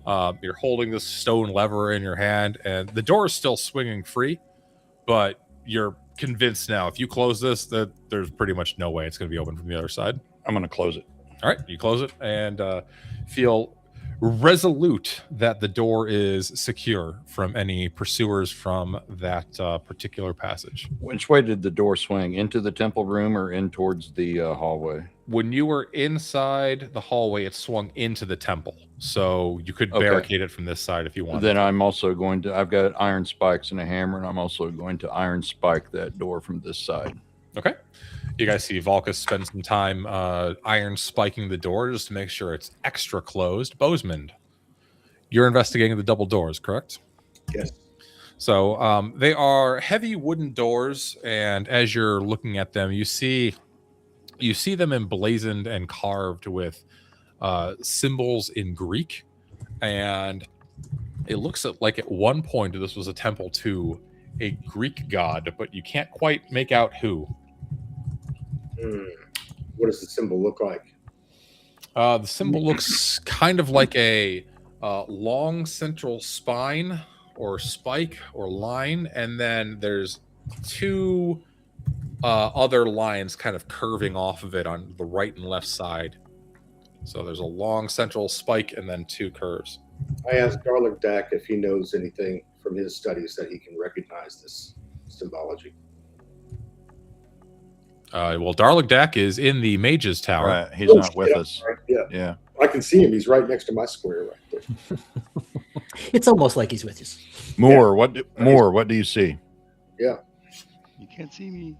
You're holding this stone lever in your hand, and the door is still swinging free, but you're convinced now, if you close this, that there's pretty much no way it's going to be open from the other side. I'm going to close it. All right, you close it and feel resolute that the door is secure from any pursuers from that particular passage. Which way did the door swing? Into the temple room or in towards the hallway? When you were inside the hallway, it swung into the temple. So you could barricade it from this side if you wanted. Then I'm also going to, I've got iron spikes and a hammer, and I'm also going to iron spike that door from this side. Okay. You guys see Valkus spend some time iron spiking the door just to make sure it's extra closed. Bozeman, you're investigating the double doors, correct? Yes. So they are heavy wooden doors, and as you're looking at them, you see them emblazoned and carved with symbols in Greek, and it looks like at one point this was a temple to a Greek god, but you can't quite make out who. What does the symbol look like? The symbol looks kind of like a long central spine or spike or line, and then there's two other lines kind of curving off of it on the right and left side. So there's a long central spike and then two curves. I asked Garlic Dak if he knows anything from his studies that he can recognize this symbology. Well, Darlig Dak is in the Mage's Tower. Right, he's not with us. Right. Yeah. Yeah. I can see him. He's right next to my square right there. It's almost like he's with us. More. What do you see? Yeah. You can't see me.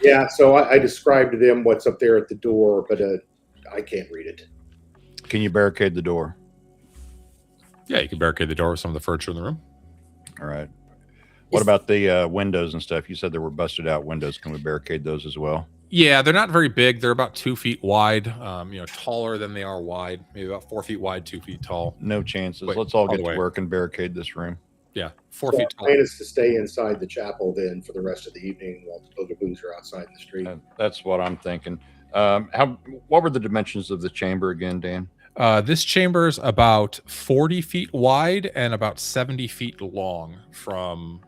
Yeah, so I described to them what's up there at the door, but I can't read it. Can you barricade the door? Yeah, you can barricade the door with some of the furniture in the room. All right. What about the windows and stuff? You said there were busted out windows. Can we barricade those as well? Yeah, they're not very big. They're about 2 feet wide, taller than they are wide, maybe about 4 feet wide, 2 feet tall. No chances. Wait, Let's all all get the to way. work and barricade this room. Yeah, 4 So feet our tall. plan is to stay inside the chapel then for the rest of the evening while the bugaboos are outside in the street. That's what I'm thinking. What were the dimensions of the chamber again, Dan? This chamber is about 40 feet wide and about 70 feet long from,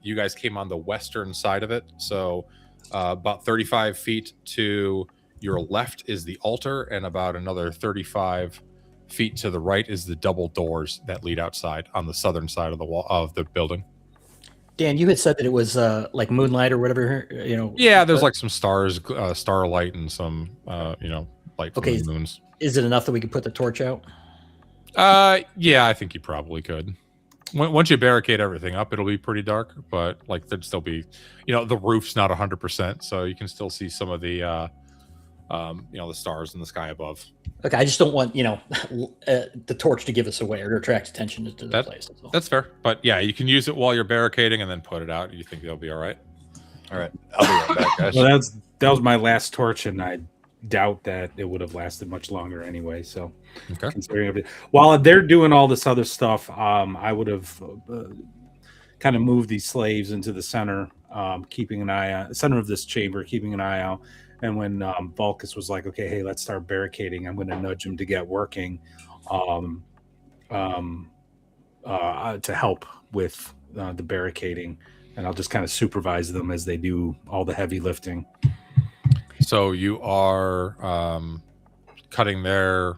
you guys came on the western side of it. So about 35 feet to your left is the altar, and about another 35 feet to the right is the double doors that lead outside on the southern side of the wall of the building. Dan, you had said that it was like moonlight or whatever, Yeah, there's like some stars, starlight, and some, light from Okay. the moons. Is it enough that we could put the torch out? Yeah, I think you probably could. Once you barricade everything up, it'll be pretty dark, but like there'd still be, the roof's not 100%, so you can still see some of the, the stars in the sky above. Okay, I just don't want the torch to give us away or to attract attention to the place. That's fair, but yeah, you can use it while you're barricading and then put it out. You think they'll be all right? All right, I'll be right back, guys. Well, that was my last torch, and I doubt that it would have lasted much longer anyway. So, okay. Considering everything, while they're doing all this other stuff, I would have kind of moved these slaves into the center, keeping an eye on the center of this chamber, keeping an eye out. And when Vulcus was like, "Okay, hey, let's start barricading," I'm going to nudge him to get working, to help with the barricading, and I'll just kind of supervise them as they do all the heavy lifting. So you are cutting the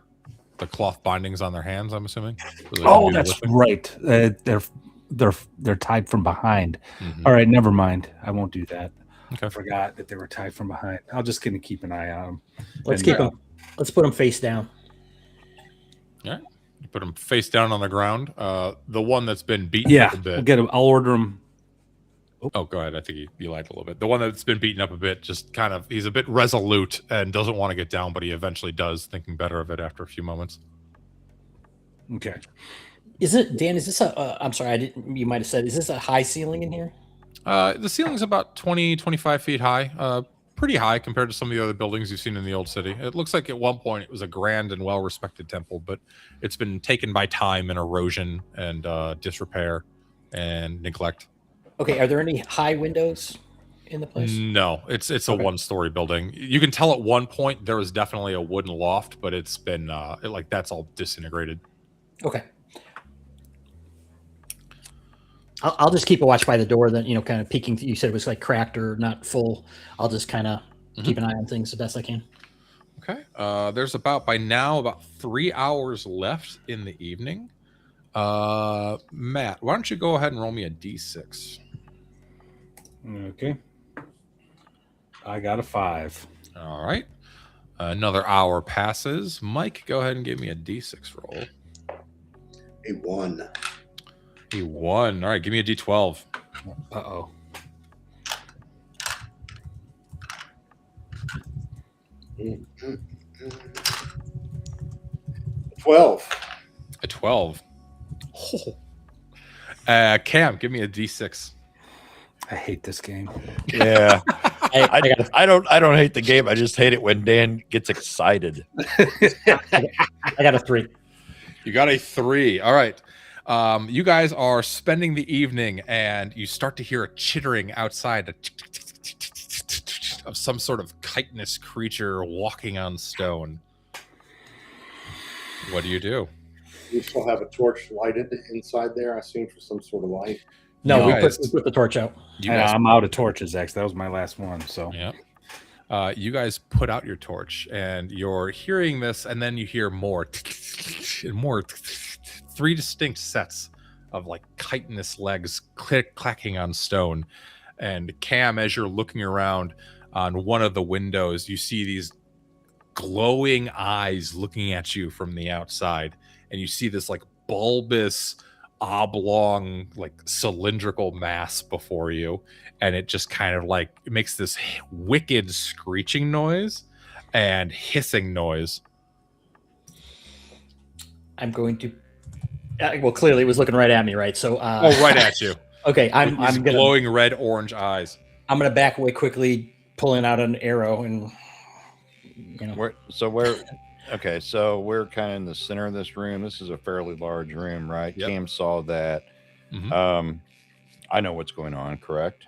cloth bindings on their hands, I'm assuming. Oh, that's right. They're tied from behind. Mm-hmm. All right, never mind. I won't do that. Okay. I forgot that they were tied from behind. I'm just going to keep an eye on them. Let's put them face down. All right. You put them face down on the ground. The one that's been beaten up a bit. We'll get him. I'll order him. Oh, go ahead. I think you lied a little bit. The one that's been beaten up a bit, just kind of, he's a bit resolute and doesn't want to get down, but he eventually does, thinking better of it after a few moments. Okay. Is this I'm sorry, you might have said, is this a high ceiling in here? The ceiling's about 20, 25 feet high. Pretty high compared to some of the other buildings you've seen in the old city. It looks like at one point it was a grand and well-respected temple, but it's been taken by time and erosion and disrepair and neglect. Okay, are there any high windows in the place? No, it's a one-story building. You can tell at one point there was definitely a wooden loft, but it's been that's all disintegrated. Okay. I'll just keep a watch by the door, then kind of peeking. You said it was like cracked or not full. I'll just kind of keep an eye on things the best I can. Okay. There's about 3 hours left in the evening. Matt, why don't you go ahead and roll me a d6? Okay. I got a 5. All right. Another hour passes. Mike, go ahead and give me a d6 roll. A 1. A 1. All right, give me a d12. Uh-oh. Mm-hmm. 12. A 12. Oh. Cam, give me a d6. I hate this game. Yeah. I don't hate the game. I just hate it when Dan gets excited. I got a 3. You got a 3. All right. You guys are spending the evening, and you start to hear a chittering outside of some sort of chitinous creature walking on stone. What do you do? You still have a torch lighted inside there, I assume, for some sort of light. No, we put the torch out. I'm out of torches, actually. That was my last one. So yeah. You guys put out your torch, and you're hearing this, and then you hear more and more. 3 distinct sets of chitinous legs clacking on stone. And Cam, as you're looking around on one of the windows, you see these glowing eyes looking at you from the outside, and you see this bulbous, oblong, cylindrical mass before you, and it just kind of it makes this wicked screeching noise and hissing noise. I'm going to. Well, clearly it was looking right at me, right? So, right at you. Okay, I'm gonna glowing red orange eyes. I'm gonna back away quickly, pulling out an arrow, and So we're kind of in the center of this room. This is a fairly large room, right? Yep. Cam saw that. Mm-hmm. I know what's going on, correct?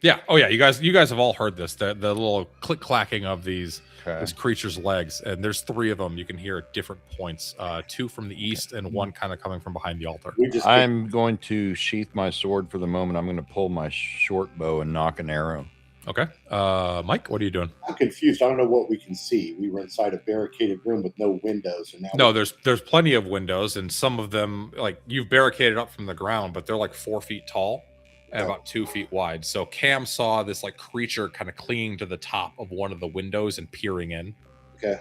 Yeah. Oh yeah. You guys have all heard this. The little click clacking of this creature's legs, and there's 3 of them you can hear at different points. 2 from the east and 1 kind of coming from behind the altar. I'm going to sheath my sword for the moment. I'm going to pull my short bow and knock an arrow. Okay. Mike, what are you doing? I'm confused. I don't know what we can see. We were inside a barricaded room with no windows, and now there's plenty of windows, and some of them you've barricaded up from the ground, but they're 4 feet tall and about 2 feet wide. So Cam saw this creature kind of clinging to the top of one of the windows and peering in. Okay.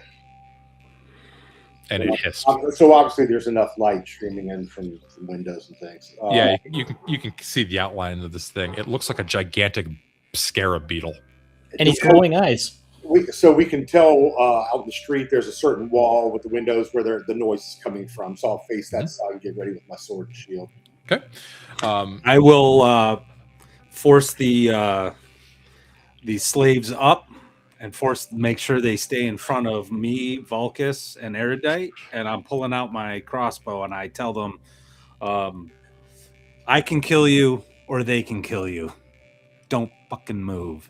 and it hissed. So obviously there's enough light streaming in from windows and things. Yeah, you can see the outline of this thing. It looks like a gigantic scarab beetle. And he's glowing eyes. So we can tell out in the street there's a certain wall with the windows where the noise is coming from. So I'll face that side and get ready with my sword and shield. Okay. I will force the slaves up and make sure they stay in front of me, Vulcus, and Erudite. And I'm pulling out my crossbow and I tell them, I can kill you or they can kill you. Don't fucking move.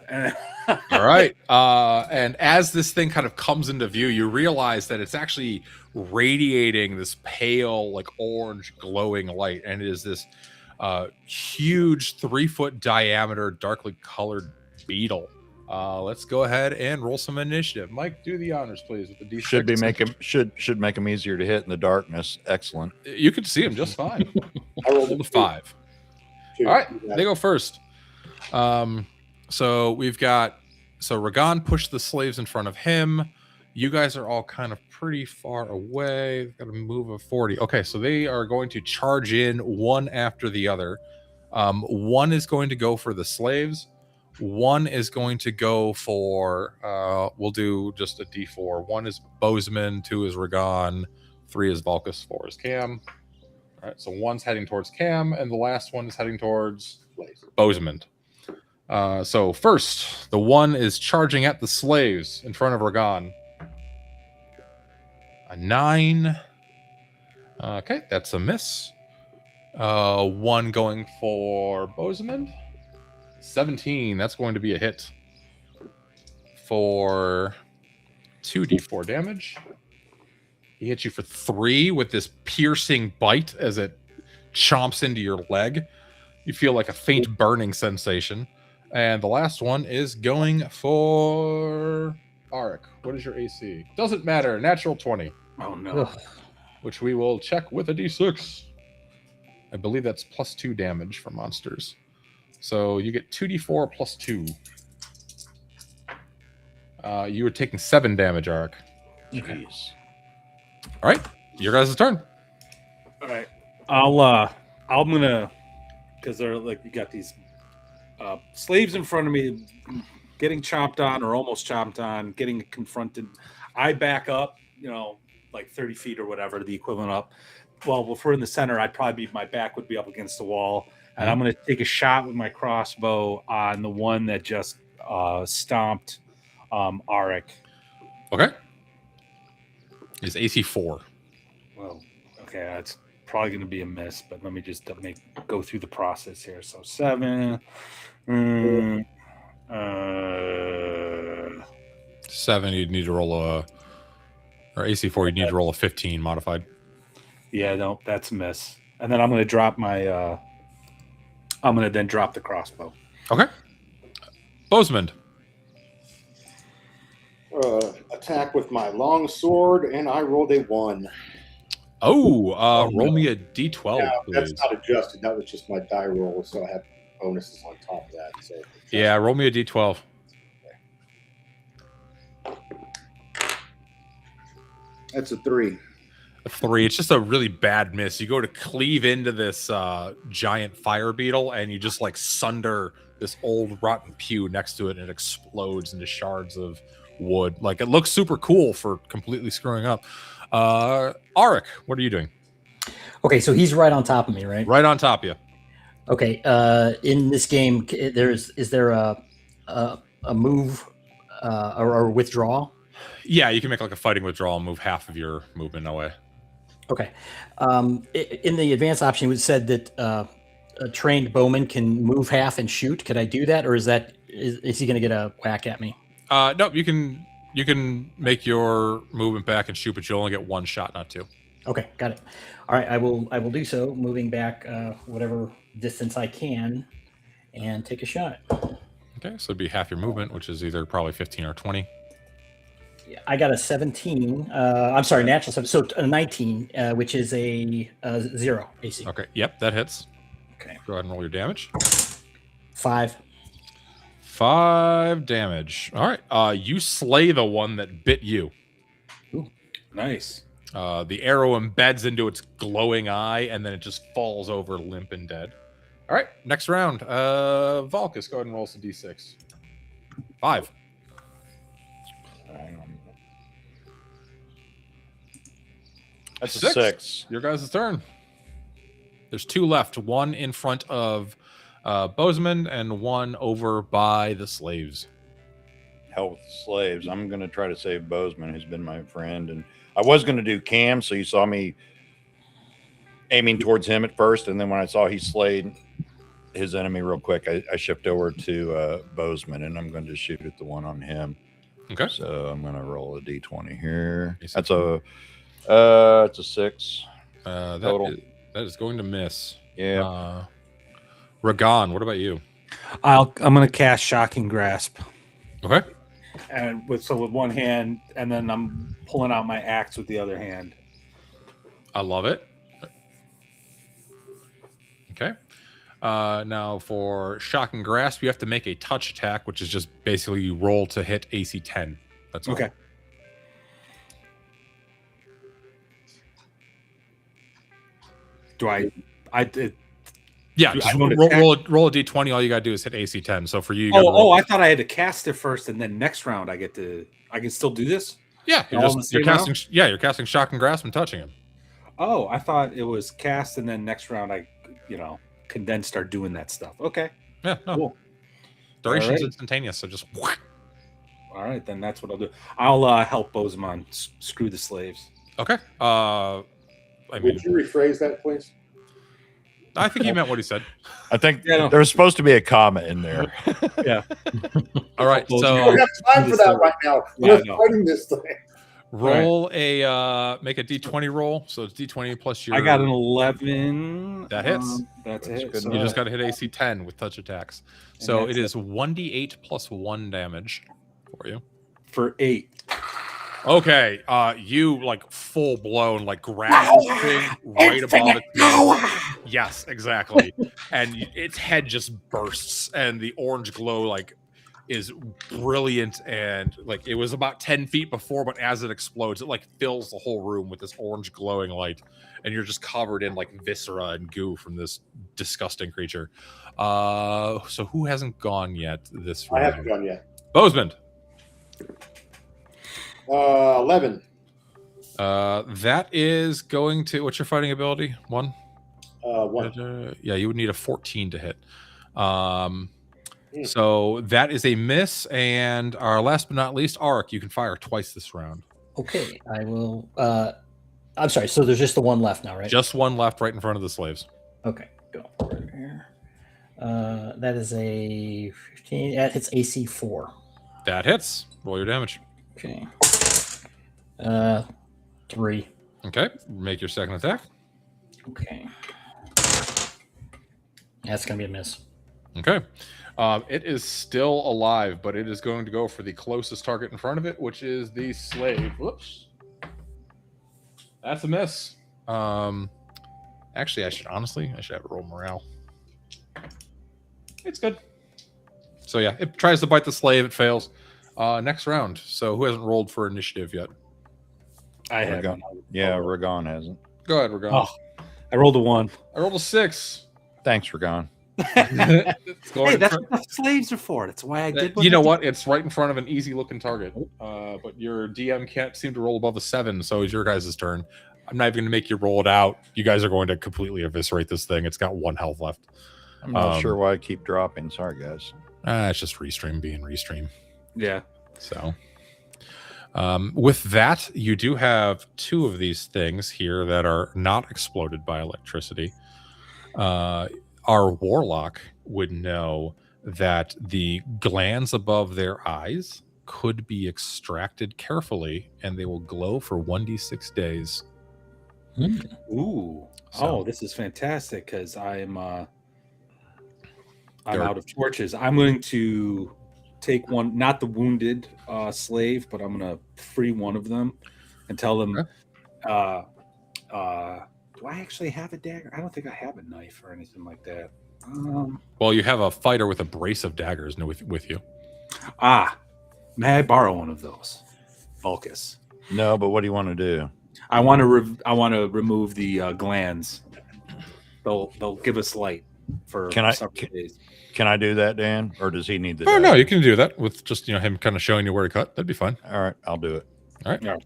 All right. And as this thing kind of comes into view, you realize that it's actually radiating this pale, like orange glowing light. And it is this huge 3-foot diameter, darkly colored beetle. Let's go ahead and roll some initiative. Mike, do the honors, please, with the D6. Should make him easier to hit in the darkness. Excellent. You can see him just fine. I rolled a 5. All right, they go first. So we've got, Ragan pushed the slaves in front of him. You guys are all kind of pretty far away. Got to move a 40. Okay, so they are going to charge in one after the other. One is going to go for the slaves. One is going to go for, we'll do just a D4. 1 is Bozeman, 2 is Ragan, 3 is Vulcus, 4 is Cam. All right, so 1's heading towards Cam, and the last one is heading towards Bozeman. So first, the 1 is charging at the slaves in front of Ragan. A 9. Okay, that's a miss. 1 going for Bozeman. 17. That's going to be a hit for 2d4 damage. He hits you for 3 with this piercing bite as it chomps into your leg. You feel like a faint burning sensation. And the last one is going for Arik. What is your AC? Doesn't matter. Natural 20. Oh, no. Which we will check with a d6. I believe that's +2 damage for monsters. So you get 2d4 plus 2. You were taking 7 damage, Arik. Okay. All right, your guys' turn. All right, I'm gonna, because they're like, you got these slaves in front of me, getting chomped on or almost chomped on, getting confronted. I back up, like 30 feet or whatever, the equivalent up. Well, if we're in the center, my back would be up against the wall. And I'm going to take a shot with my crossbow on the one that just stomped Arik. Okay. His AC 4. Well, okay, that's probably going to be a miss, but let me just go through the process here. So 7. 7, you'd need to roll or AC 4, you'd need to roll a 15 modified. Yeah, no, that's a miss. And then I'm going to drop my... I'm going to then drop the crossbow. Okay. Bozeman. Attack with my long sword, and I rolled a 1. Oh, roll me a d12, yeah, please. that's not adjusted. That was just my die roll, so I have bonuses on top of that. So yeah, roll me a d12. That's a 3. A 3. It's just a really bad miss. You go to cleave into this giant fire beetle, and you just like sunder this old rotten pew next to it, and it explodes into shards of wood. Like, it looks super cool for completely screwing up. Arik, what are you doing? Okay, so he's right on top of me, right? Right on top of you. Okay. In this game, is there a move or withdrawal? Yeah, you can make like a fighting withdrawal and move half of your movement away. Okay. In the advanced option, it said that a trained bowman can move half and shoot. Could I do that, or is he going to get a whack at me? Nope. You can make your movement back and shoot, but you only get 1 shot, not 2. Okay, got it. All right, I will do so, moving back whatever distance I can, and take a shot. Okay, so it'd be half your movement, which is either probably 15 or 20. I got a 17. I'm sorry, natural 7. So a 19, which is a 0 AC. Okay, yep, that hits. Okay. Go ahead and roll your damage. 5. 5 damage. All right. You slay the one that bit you. Ooh, nice. The arrow embeds into its glowing eye, and then it just falls over limp and dead. All right, next round. Volkus, go ahead and roll some d6. 5. That's a 6. Your guys' turn. There's 2 left. 1 in front of Bozeman and 1 over by the slaves. Hell with the slaves. I'm going to try to save Bozeman, who's been my friend. And I was going to do Cam, so you saw me aiming towards him at first. And then when I saw he slayed his enemy real quick, I shifted over to Bozeman, and I'm going to shoot at the one on him. Okay. So I'm going to roll a d20 here. That's it's a 6. That is going to miss. Yeah. Ragan, what about you? I'm going to cast Shocking Grasp. Okay. And with one hand, and then I'm pulling out my axe with the other hand. I love it. Okay. Now for Shocking Grasp, you have to make a touch attack, which is just basically you roll to hit AC 10. That's all. Okay. Do I Yeah, just roll a d20. All you gotta do is hit AC 10. So for you, I thought I had to cast it first, and then next round I can still do this. Yeah, you're casting. Yeah, you're casting Shocking Grasp and touching him. Oh, I thought it was cast, and then next round I, can then start doing that stuff. Okay. Yeah. No. Cool. Duration's instantaneous, so just. All right, then that's what I'll do. I'll help Bozeman screw the slaves. Okay. Would you rephrase that, please? I think he meant what he said. I think there was supposed to be a comma in there. Yeah. All right. So we don't have time for that right now. We're fighting this thing. Roll make a d20 roll. So it's d20 plus your. I got an 11. That hits. That's a hit. Good. You just got to hit AC 10 with touch attacks. So it is 1d8 plus 1 damage for you. For 8. Okay, you like full blown like grab this thing right above its nose. Yes, exactly. And its head just bursts, and the orange glow like is brilliant, and like it was about 10 feet before, but as it explodes, it like fills the whole room with this orange glowing light, and you're just covered in like viscera and goo from this disgusting creature. So who hasn't gone yet this round? I haven't gone yet. Bozeman. 11. That is going to. What's your fighting ability? 1. 1. Yeah, you would need a 14 to hit. So that is a miss. And our last but not least, Arik, you can fire twice this round. Okay, I will. I'm sorry. So there's just the one left now, right? Just one left, right in front of the slaves. Okay, go right here. That is a 15. That hits AC 4. That hits. Roll your damage. Okay. 3. Okay. Make your second attack. Okay. That's gonna be a miss. Okay. It is still alive, but it is going to go for the closest target in front of it, which is the slave. Whoops. That's a miss. Actually, I should have a roll morale. It's good. So yeah, it tries to bite the slave. It fails. Next round. So who hasn't rolled for initiative yet? I haven't. Yeah, Ragan hasn't. Go ahead, Ragan. Oh, I rolled a 1. I rolled a 6. Thanks, Ragan. Hey, that's what the slaves are for. That's why I did. You know what? It's right in front of an easy-looking target. But your DM can't seem to roll above a 7, so it's your guys' turn. I'm not even going to make you roll it out. You guys are going to completely eviscerate this thing. It's got 1 health left. I'm not sure why I keep dropping. Sorry, guys. It's just Restream being Restream. Yeah. So, with that, you do have 2 of these things here that are not exploded by electricity. Our warlock would know that the glands above their eyes could be extracted carefully, and they will glow for 1d6 days. Ooh. So, this is fantastic because I'm out of torches. I'm going to take one, not the wounded slave, but I'm going to free one of them and tell them, do I actually have a dagger? I don't think I have a knife or anything like that. Well, you have a fighter with a brace of daggers with you. May I borrow one of those? Volkus. No, but what do you want to do? I want to remove the glands. They'll give us light for several days. Can I do that, Dan, or does he need to? Oh no, you can do that with just him kind of showing you where to cut. That'd be fine. All right, I'll do it. All right. Yeah.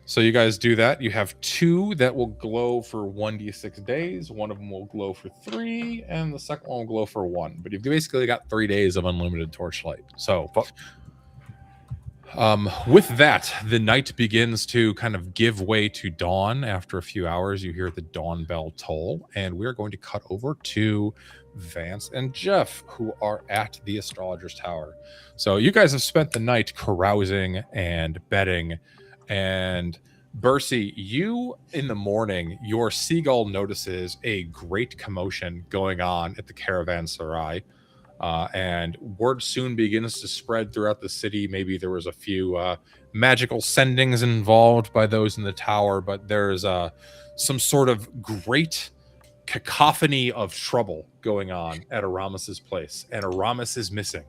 So you guys do that. You have 2 that will glow for 1d6 days. One of them will glow for 3, and the second one will glow for 1. But you've basically got 3 days of unlimited torchlight. So, with that, the night begins to kind of give way to dawn. After a few hours, you hear the dawn bell toll, and we're going to cut over to Vance and Jeff, who are at the Astrologer's Tower. So you guys have spent the night carousing and betting. And Bercy, you in the morning, your seagull notices a great commotion going on at the caravanserai, and word soon begins to spread throughout the city. Maybe there was a few magical sendings involved by those in the tower, but there's some sort of great cacophony of trouble going on at Aramis's place, and Aramis is missing,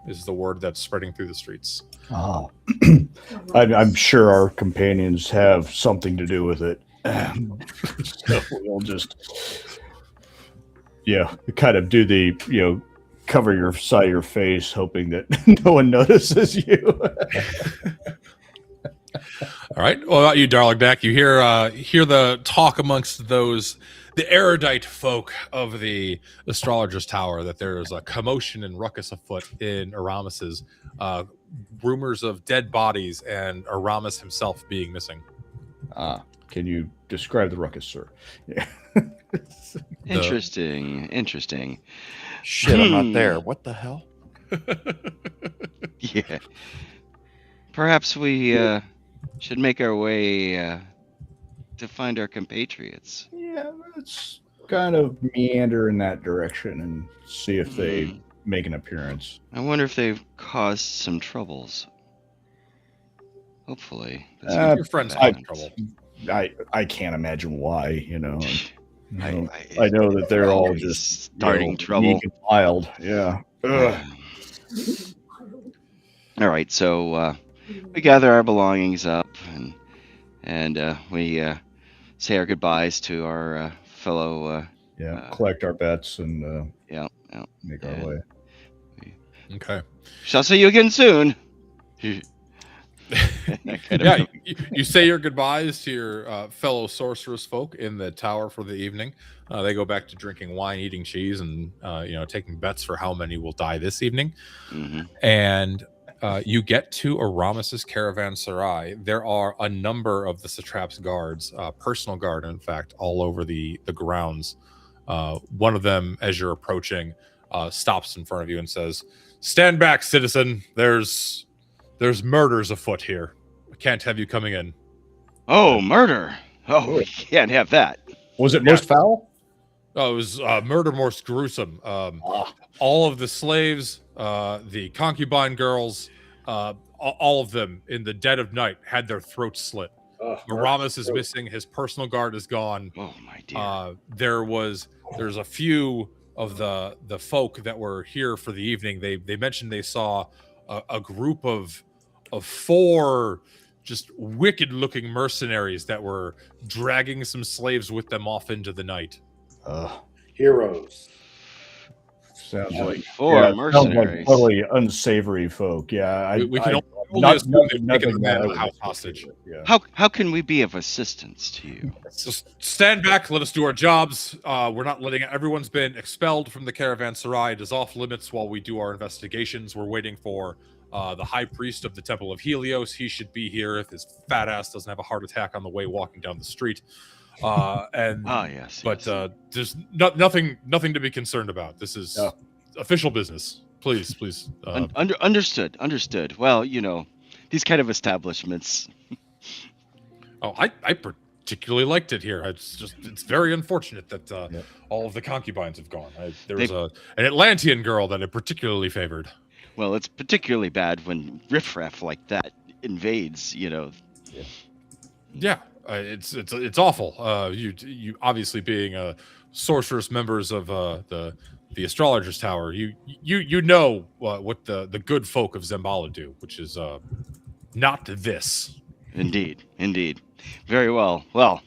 is the word that's spreading through the streets. Oh. I'm sure our companions have something to do with it. So we'll just, kind of do the, cover your side of your face, hoping that no one notices you. All right. Well, about you, Darlingback, you hear the talk amongst the erudite folk of the Astrologer's Tower that there's a commotion and ruckus afoot in Aramis's. Rumors of dead bodies and Aramis himself being missing. Can you describe the ruckus, sir? Yeah. Interesting. Shit, I'm not there. What the hell? Yeah. Perhaps we should make our way to find our compatriots. Yeah, let's kind of meander in that direction and see if they make an appearance. I wonder if they've caused some troubles. Hopefully. Your friends having trouble. I can't imagine why, I know that they're all just starting trouble. Unique and wild. Yeah. All right, so we gather our belongings up and we say our goodbyes to our fellow. Collect our bets and make our way. Okay. Shall see you again soon. You say your goodbyes to your fellow sorceress folk in the tower for the evening. They go back to drinking wine, eating cheese, and taking bets for how many will die this evening. Mm-hmm. And you get to Aramis's caravanserai. There are a number of the satrap's guards, personal guard, in fact, all over the grounds. One of them, as you're approaching, stops in front of you and says, "Stand back, citizen. There's murders afoot here. I can't have you coming in." Oh, murder! Oh, we can't have that. Was it most foul? Oh, it was murder most gruesome. All of the slaves, the concubine girls, all of them in the dead of night had their throats slit. Aramis is missing. His personal guard is gone. Oh my dear. There's a few of the folk that were here for the evening. They mentioned they saw a group of 4 just wicked looking mercenaries that were dragging some slaves with them off into the night. Heroes. Sounds like 4 mercenaries. Sounds mercenaries. like totally unsavory folk. Yeah, We can only assume they've taken the man of the house hostage. Yeah. How can we be of assistance to you? Just stand back. Let us do our jobs. We're not letting everyone's been expelled from the caravanserai. It is off limits while we do our investigations. We're waiting for the high priest of the Temple of Helios. He should be here if his fat ass doesn't have a heart attack on the way walking down the street. Yes. There's nothing to be concerned about. This is official business. Please. Understood. Well, these kind of establishments. I particularly liked it here. It's very unfortunate that all of the concubines have gone. There was an Atlantean girl that I particularly favored. Well, it's particularly bad when riffraff like that invades. Yeah, it's awful. You obviously being sorceress members of the Astrologer's Tower, you know what the good folk of Xambaala do, which is not this. Indeed. Very well. Well,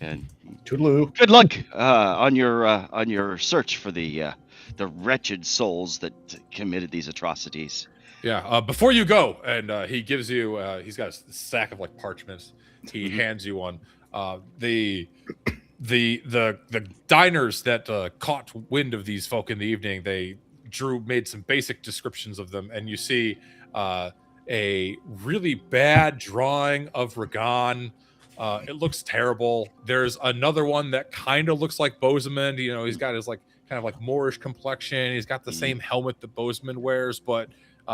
and Toodaloo. good luck on your search for the wretched souls that committed these atrocities. Yeah. Before you go, and he gives you, he's got a sack of like parchments. He hands you one. The diners that caught wind of these folk in the evening, they made some basic descriptions of them, and you see a really bad drawing of Ragan. It looks terrible. There's another one that kind of looks like Bozeman. You know, he's got his like kind of like Moorish complexion. He's got the same helmet that Bozeman wears, but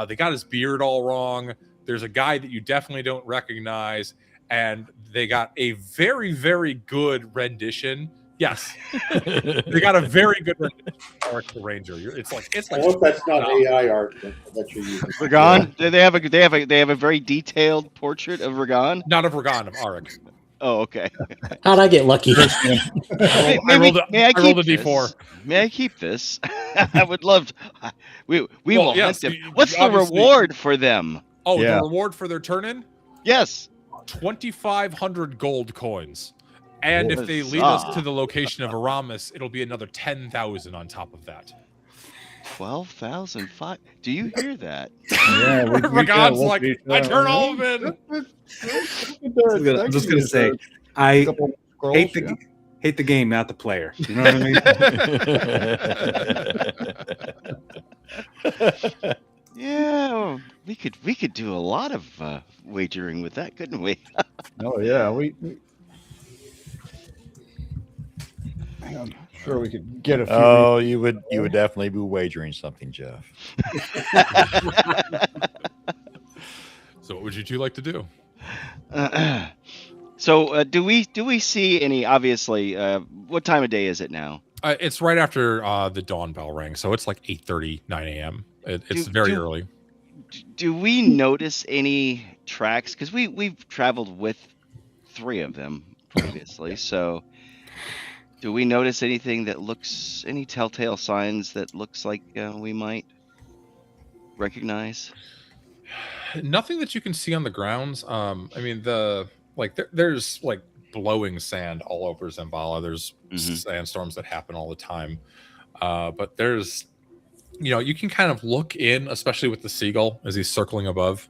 they got his beard all wrong. There's a guy that you definitely don't recognize, and they got a very, very good rendition. Yes, they got a very good rendition of Arik the Ranger. It's like I hope that's not AI art that you're using. Ragan? Yeah. They have a very detailed portrait of Ragan. not of Ragan, of Arik. Oh, okay. How'd I get lucky? I rolled a d4. May I keep this? I would love to. We will yes, hunt them. you What's the obviously- reward for them? Oh, Yeah. the reward for their turn-in? Yes. 2,500 gold coins. And if they lead us to the location of Aramis, it'll be another 10,000 on top of that. 12,005. Do you hear that? Yeah, Ragan's like, I turn all of it. I'm just gonna say, I hate the game, not the player. You know what I mean? Yeah, we could do a lot of wagering with that, couldn't we? Oh yeah, I'm sure we could get a few. Oh, you would definitely be wagering something, Jeff. So what would you two like to do? So do we see any? Obviously, what time of day is it now? It's right after the dawn bell rang, so it's like 8:30, 9 a.m. It's very early. Do we notice any tracks? Because we've traveled with 3 of them previously. So do we notice anything that looks, any telltale signs that looks like we might recognize? Nothing that you can see on the grounds. I mean, there's like blowing sand all over Xambaala. There's sandstorms that happen all the time. But there's, you can kind of look in, especially with the seagull as he's circling above,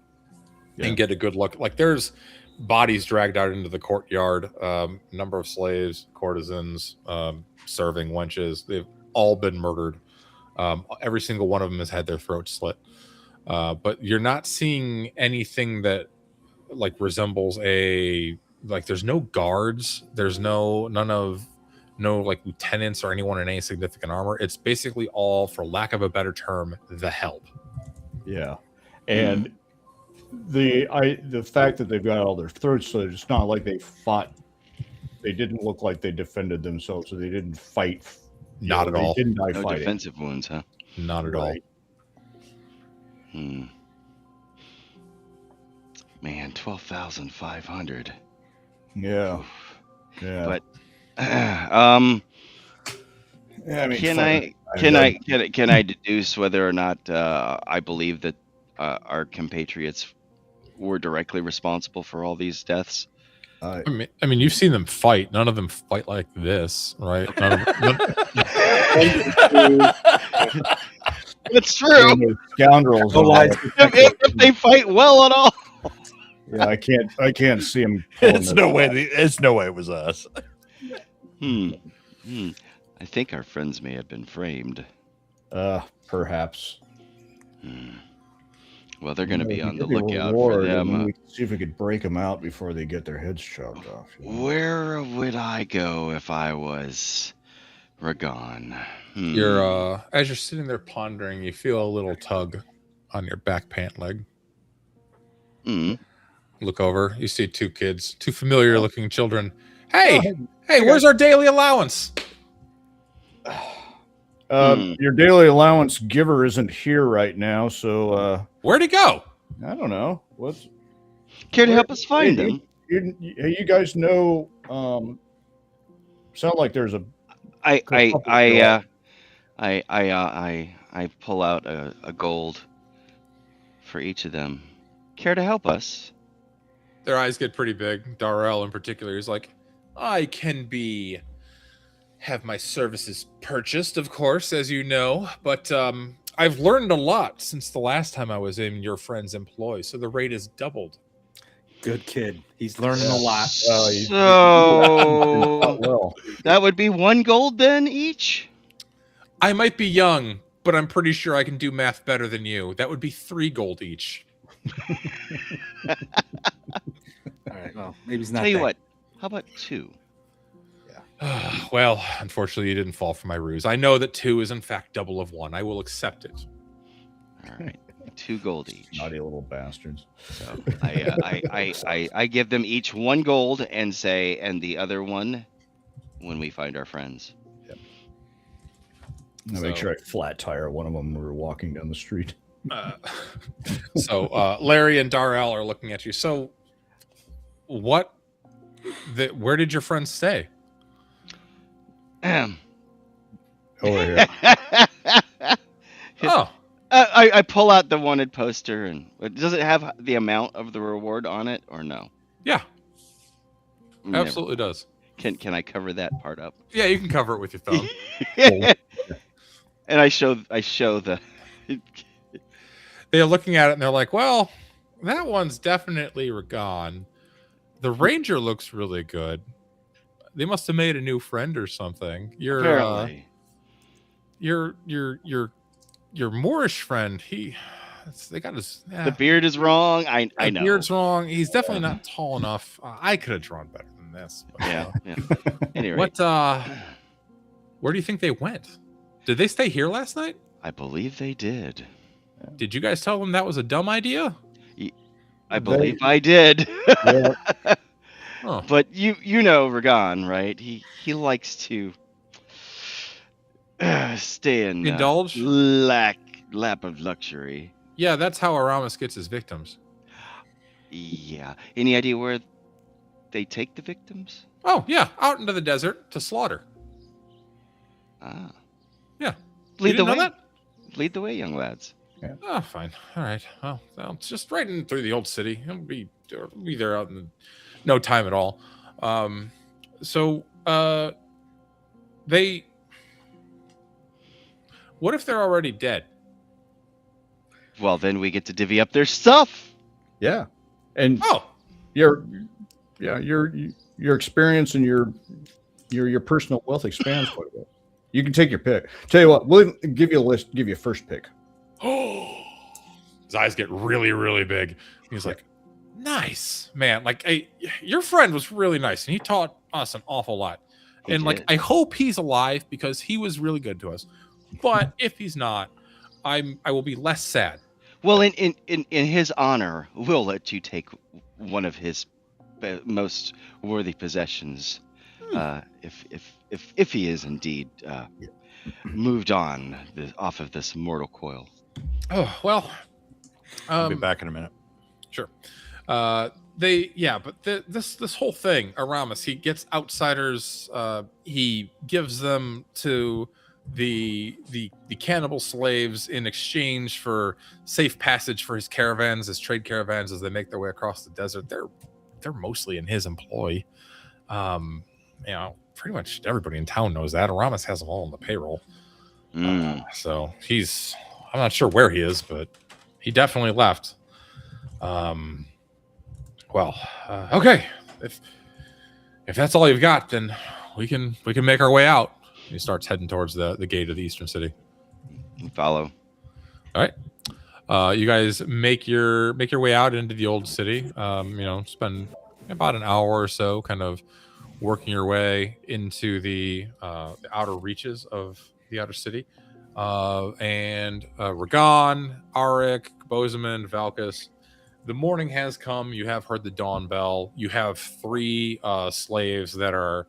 and get a good look. Like there's bodies dragged out into the courtyard. Number of slaves, courtesans, serving wenches. They've all been murdered. Every single one of them has had their throats slit. But you're not seeing anything that like resembles there's no guards. There's no like lieutenants or anyone in any significant armor. It's basically all, for lack of a better term, the help. Yeah, and the fact that they've got all their throats slit, it's not like they fought. They didn't look like they defended themselves, so they didn't fight. Not at all. They didn't die No fighting. defensive wounds, huh? Not at all. Man, 12,500. Yeah. Yeah. But yeah, I mean, can I deduce whether or not I believe that our compatriots were directly responsible for all these deaths? I mean, you've seen them fight. None of them fight like this, right? It's true. Scoundrels. If they fight well at all. Yeah, I can't see them. It's no way it was us. I think our friends may have been framed. Perhaps. Well, they're going to be on the Maybe lookout reward, for and then them. we can see if we could break them out before they get their heads chopped off. Where would I go if I was Ragan? You're as you're sitting there pondering, you feel a little tug on your back pant leg. Look over, you see 2 kids, 2 familiar looking children. Hey, where's our daily allowance? Your daily allowance giver isn't here right now, so Where'd he go? I don't know. Care to help us find them? You guys know? Sound like there's a. I pull out a gold for each of them. Care to help us? Their eyes get pretty big. Darrell in particular is like, I can have my services purchased, of course, as you know, but I've learned a lot since the last time I was in your friend's employ, so the rate is doubled. Good kid. He's learning a lot. So Well, that would be 1 gold then each? I might be young, but I'm pretty sure I can do math better than you. That would be 3 gold each. All right. Well, maybe he's not. Tell you that- what, how about 2? Well, unfortunately, you didn't fall for my ruse. I know that 2 is in fact double of 1. I will accept it. All right, 2 gold each. naughty little bastards. So I give them each 1 gold and say, and the other one when we find our friends. I make sure I flat tire one of them when we're walking down the street. So Larry and Darrell are looking at you. So where did your friends stay? Over here. Oh, I pull out the wanted poster, and does it have the amount of the reward on it or no? yeah, Never. absolutely does. Can I cover that part up? Yeah, you can cover it with your thumb. And I show the. They're looking at it and they're like, well, that one's definitely gone. The ranger looks really good. They must have made a new friend or something. Apparently. Your Moorish friend, they got his The beard is wrong. I know. The beard's wrong. He's definitely not tall enough. I could have drawn better than this. But, Yeah. Anyway, where do you think they went? Did they stay here last night? I believe they did. Did you guys tell them that was a dumb idea? I believe I did. Yeah. Oh. But you know Ragan, right? He likes to stay in Indulge? lap of luxury. Yeah, that's how Aramis gets his victims. Yeah. Any idea where they take the victims? Oh, yeah, out into the desert to slaughter. Ah. Yeah. Lead You the didn't know way. that? Lead the way, young lads. Oh, fine. All right. Well, it's just right in through the old city. It'll be there out in no time at all. What if they're already dead? Well, then we get to divvy up their stuff. Yeah. And Oh, your experience and your personal wealth expands quite a bit. You can take your pick. Tell you what, we'll give you a list. Give you a first pick. his eyes get really, really big. He's like, "Nice, man! Like, your friend was really nice, and he taught us an awful lot. He And like, did. I hope he's alive because he was really good to us. But if he's not, I will be less sad." Well, in his honor, we'll let you take one of his most worthy possessions, if he is indeed moved on off of this mortal coil. Oh well, I'll be back in a minute. Sure. But this whole thing, Aramis, he gets outsiders. He gives them to the cannibal slaves in exchange for safe passage for his caravans, his trade caravans, as they make their way across the desert. They're mostly in his employ. Pretty much everybody in town knows that. Aramis has them all on the payroll. So I'm not sure where he is, but he definitely left. Okay. If that's all you've got, then we can make our way out. He starts heading towards the gate of the eastern city. Follow. All right. You guys make your way out into the old city. Spend about an hour or so kind of working your way into the outer reaches of the outer city. And Ragan, Arik, Bozeman, Valkus. The morning has come. You have heard the dawn bell. You have 3 slaves that are,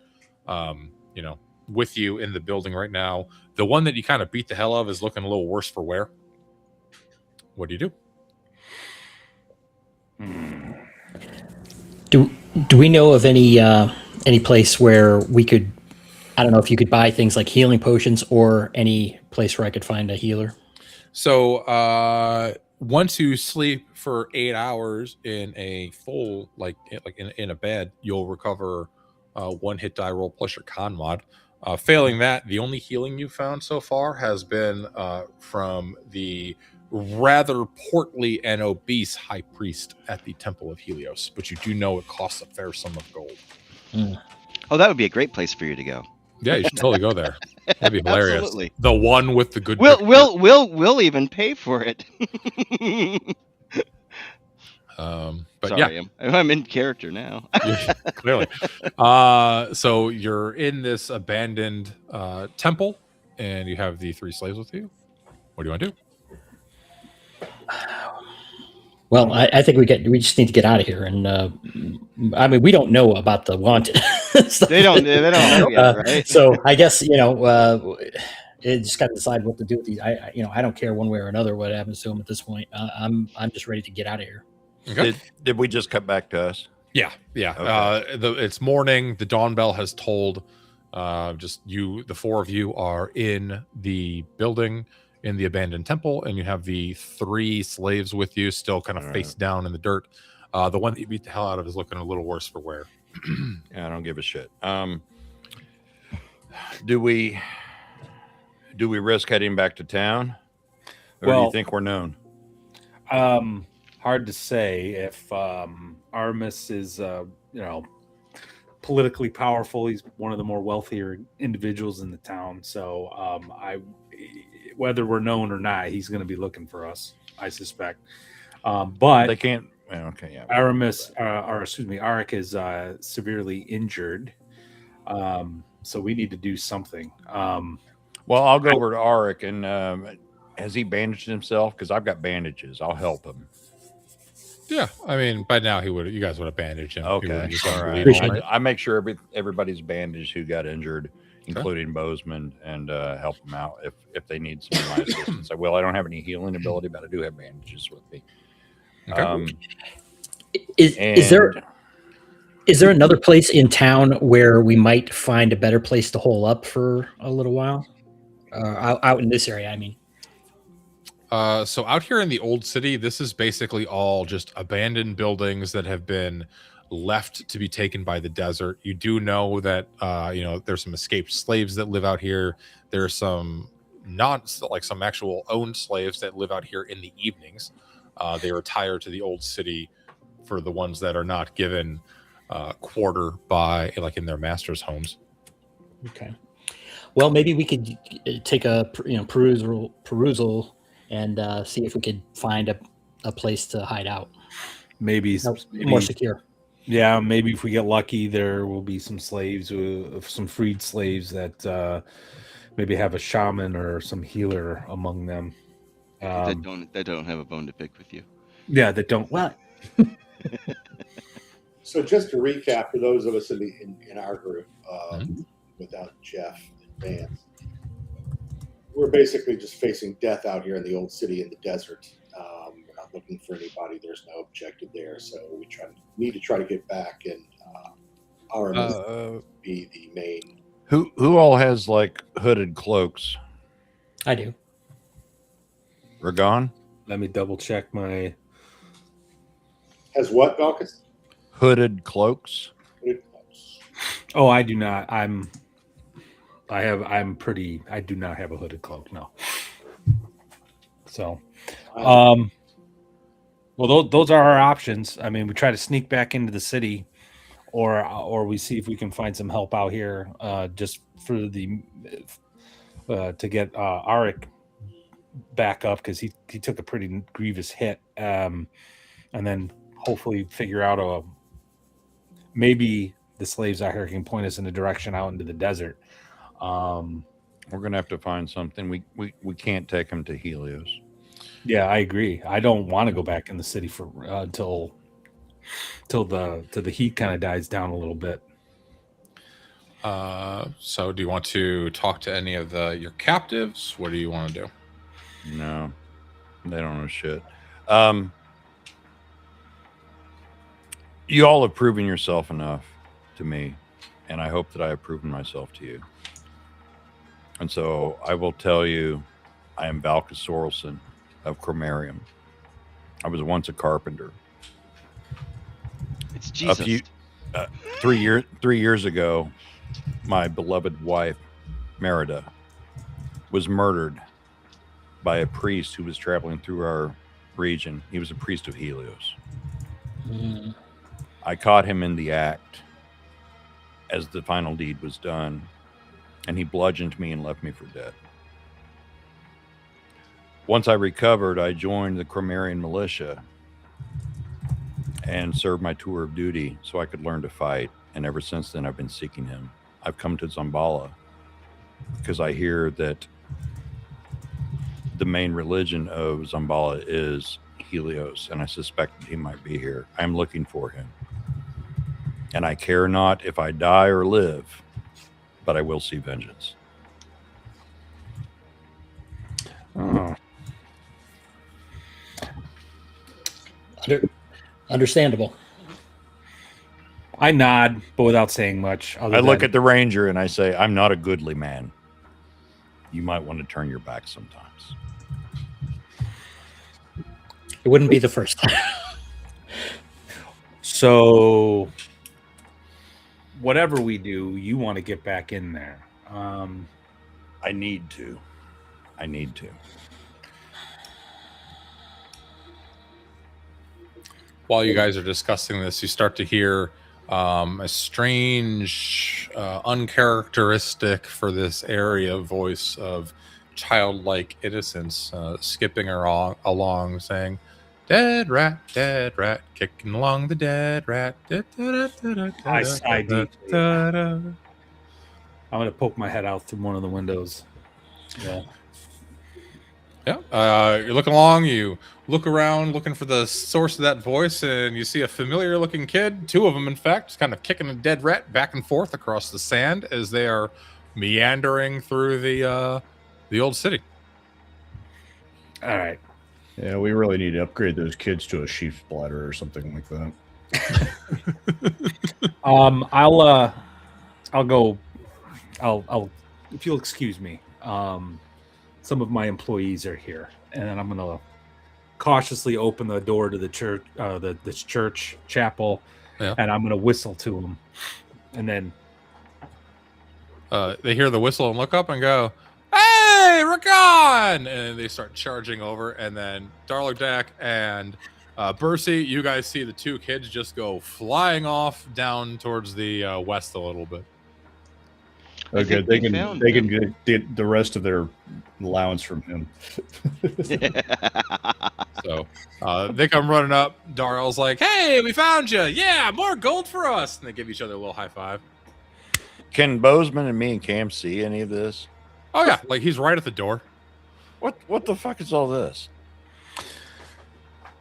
with you in the building right now. The one that you kind of beat the hell of is looking a little worse for wear. What do you do? Do we know of any place where we could, I don't know if you could buy things like healing potions or any place where I could find a healer? So once you sleep for 8 hours in a full, like in a bed, you'll recover 1 hit die roll plus your con mod. Failing that, the only healing you found so far has been from the rather portly and obese high priest at the Temple of Helios, but you do know it costs a fair sum of gold. Oh, that would be a great place for you to go. Yeah, you should totally go there. That'd be hilarious. Absolutely. The one with the good. We'll even pay for it. But sorry, yeah, I'm in character now. Clearly. So you're in this abandoned temple, and you have the 3 slaves with you. What do you want to do? Well, I think we just need to get out of here, and I mean, we don't know about the wanted. They don't know yet, right? So I guess it just got to decide what to do with these. I don't care one way or another what happens to them at this point. I'm just ready to get out of here. Okay. Did we just cut back to us? Yeah. Okay. It's morning. The dawn bell has tolled. Just you, the 4 of you, are in the building in the abandoned temple, and you have the 3 slaves with you, still kind of face down in the dirt. The one that you beat the hell out of is looking a little worse for wear. Yeah, I don't give a shit. Do we risk heading back to town, or do you think we're known? Hard to say. If Aramis is politically powerful, he's one of the more wealthier individuals in the town. So whether we're known or not, he's going to be looking for us, I suspect. But they can't. Okay, yeah. Arik is severely injured, so we need to do something. Well, I'll go over to Arik, and has he bandaged himself? Because I've got bandages. I'll help him. Yeah, I mean, by now you guys would have bandaged him. Okay, all right. I make sure everybody's bandaged who got injured, including Bozeman, and help them out if they need some of my assistance. I don't have any healing ability, but I do have bandages with me. Okay. Is there another place in town where we might find a better place to hole up for a little while? Out in this area, I mean. So out here in the old city, this is basically all just abandoned buildings that have been left to be taken by the desert. You do know that there's some escaped slaves that live out here. There's some some actual owned slaves that live out here in the evenings. They retire to the old city for the ones that are not given quarter by in their master's homes. Okay. Well, maybe we could take a perusal and see if we could find a place to hide out. Maybe more secure. Yeah, maybe if we get lucky, there will be some slaves, some freed slaves that maybe have a shaman or some healer among them. That don't have a bone to pick with you. Yeah, that don't. What? So just to recap for those of us in our group, without Jeff and Vance, we're basically just facing death out here in the old city in the desert. We're not looking for anybody. There's no objective there, so we need to try to get back and be the main. Who all has hooded cloaks? I do. Ragon? Let me double check my. Has what, Valkus? Hooded cloaks. Oh, I do not. I do not have a hooded cloak. No. So, well, those are our options. I mean, we try to sneak back into the city, or we see if we can find some help out here, just for to get Arik back up, because he took a pretty grievous hit, and then hopefully figure out maybe the slaves out here can point us in a direction out into the desert. We're gonna have to find something. We can't take him to Helios. Yeah, I agree. I don't want to go back in the city for till the heat kind of dies down a little bit. So do you want to talk to any of your captives? What do you want to do? No, they don't know shit. You all have proven yourself enough to me, and I hope that I have proven myself to you. And so I will tell you, I am Valkus Orelson of Chromarium. I was once a carpenter. It's Jesus. 3 years ago, my beloved wife, Merida, was murdered by a priest who was traveling through our region. He was a priest of Helios. Mm. I caught him in the act as the final deed was done, and he bludgeoned me and left me for dead. Once I recovered, I joined the Cromerian militia and served my tour of duty so I could learn to fight. And ever since then, I've been seeking him. I've come to Xambaala because I hear that the main religion of Xambaala is Helios, and I suspect he might be here. I'm looking for him. And I care not if I die or live, but I will see vengeance. Oh. Understandable. I nod, but without saying much. I look at the ranger and I say, I'm not a goodly man. You might want to turn your back sometimes. It wouldn't be the first time. So, whatever we do, you want to get back in there. I need to. While you guys are discussing this, you start to hear a strange, uncharacteristic for this area voice of childlike innocence skipping along saying, dead rat, kicking along the dead rat. I sigh deeply. I'm going to poke my head out through one of the windows. Yeah. Yeah, you're looking along. You look around, looking for the source of that voice, and you see a familiar-looking kid. Two of them, in fact, kind of kicking a dead rat back and forth across the sand as they are meandering through the old city. All right. Yeah, we really need to upgrade those kids to a sheep's bladder or something like that. I'll if you'll excuse me. Some of my employees are here, and then I'm gonna cautiously open the door to the church, this church chapel, Yeah. and I'm gonna whistle to them, and then They hear the whistle and look up and go, "Hey, we're gone!" And they start charging over. And then Darlodak and Bercy, you guys see the two kids just go flying off down towards the west a little bit. Okay, they can get the rest of their allowance from him. So they come running up. Darrell's like, "Hey, we found you! Yeah, more gold for us!" And they give each other a little high five. Can Bozeman and me and Cam see any of this? Oh yeah, like he's right at the door. What the fuck is all this?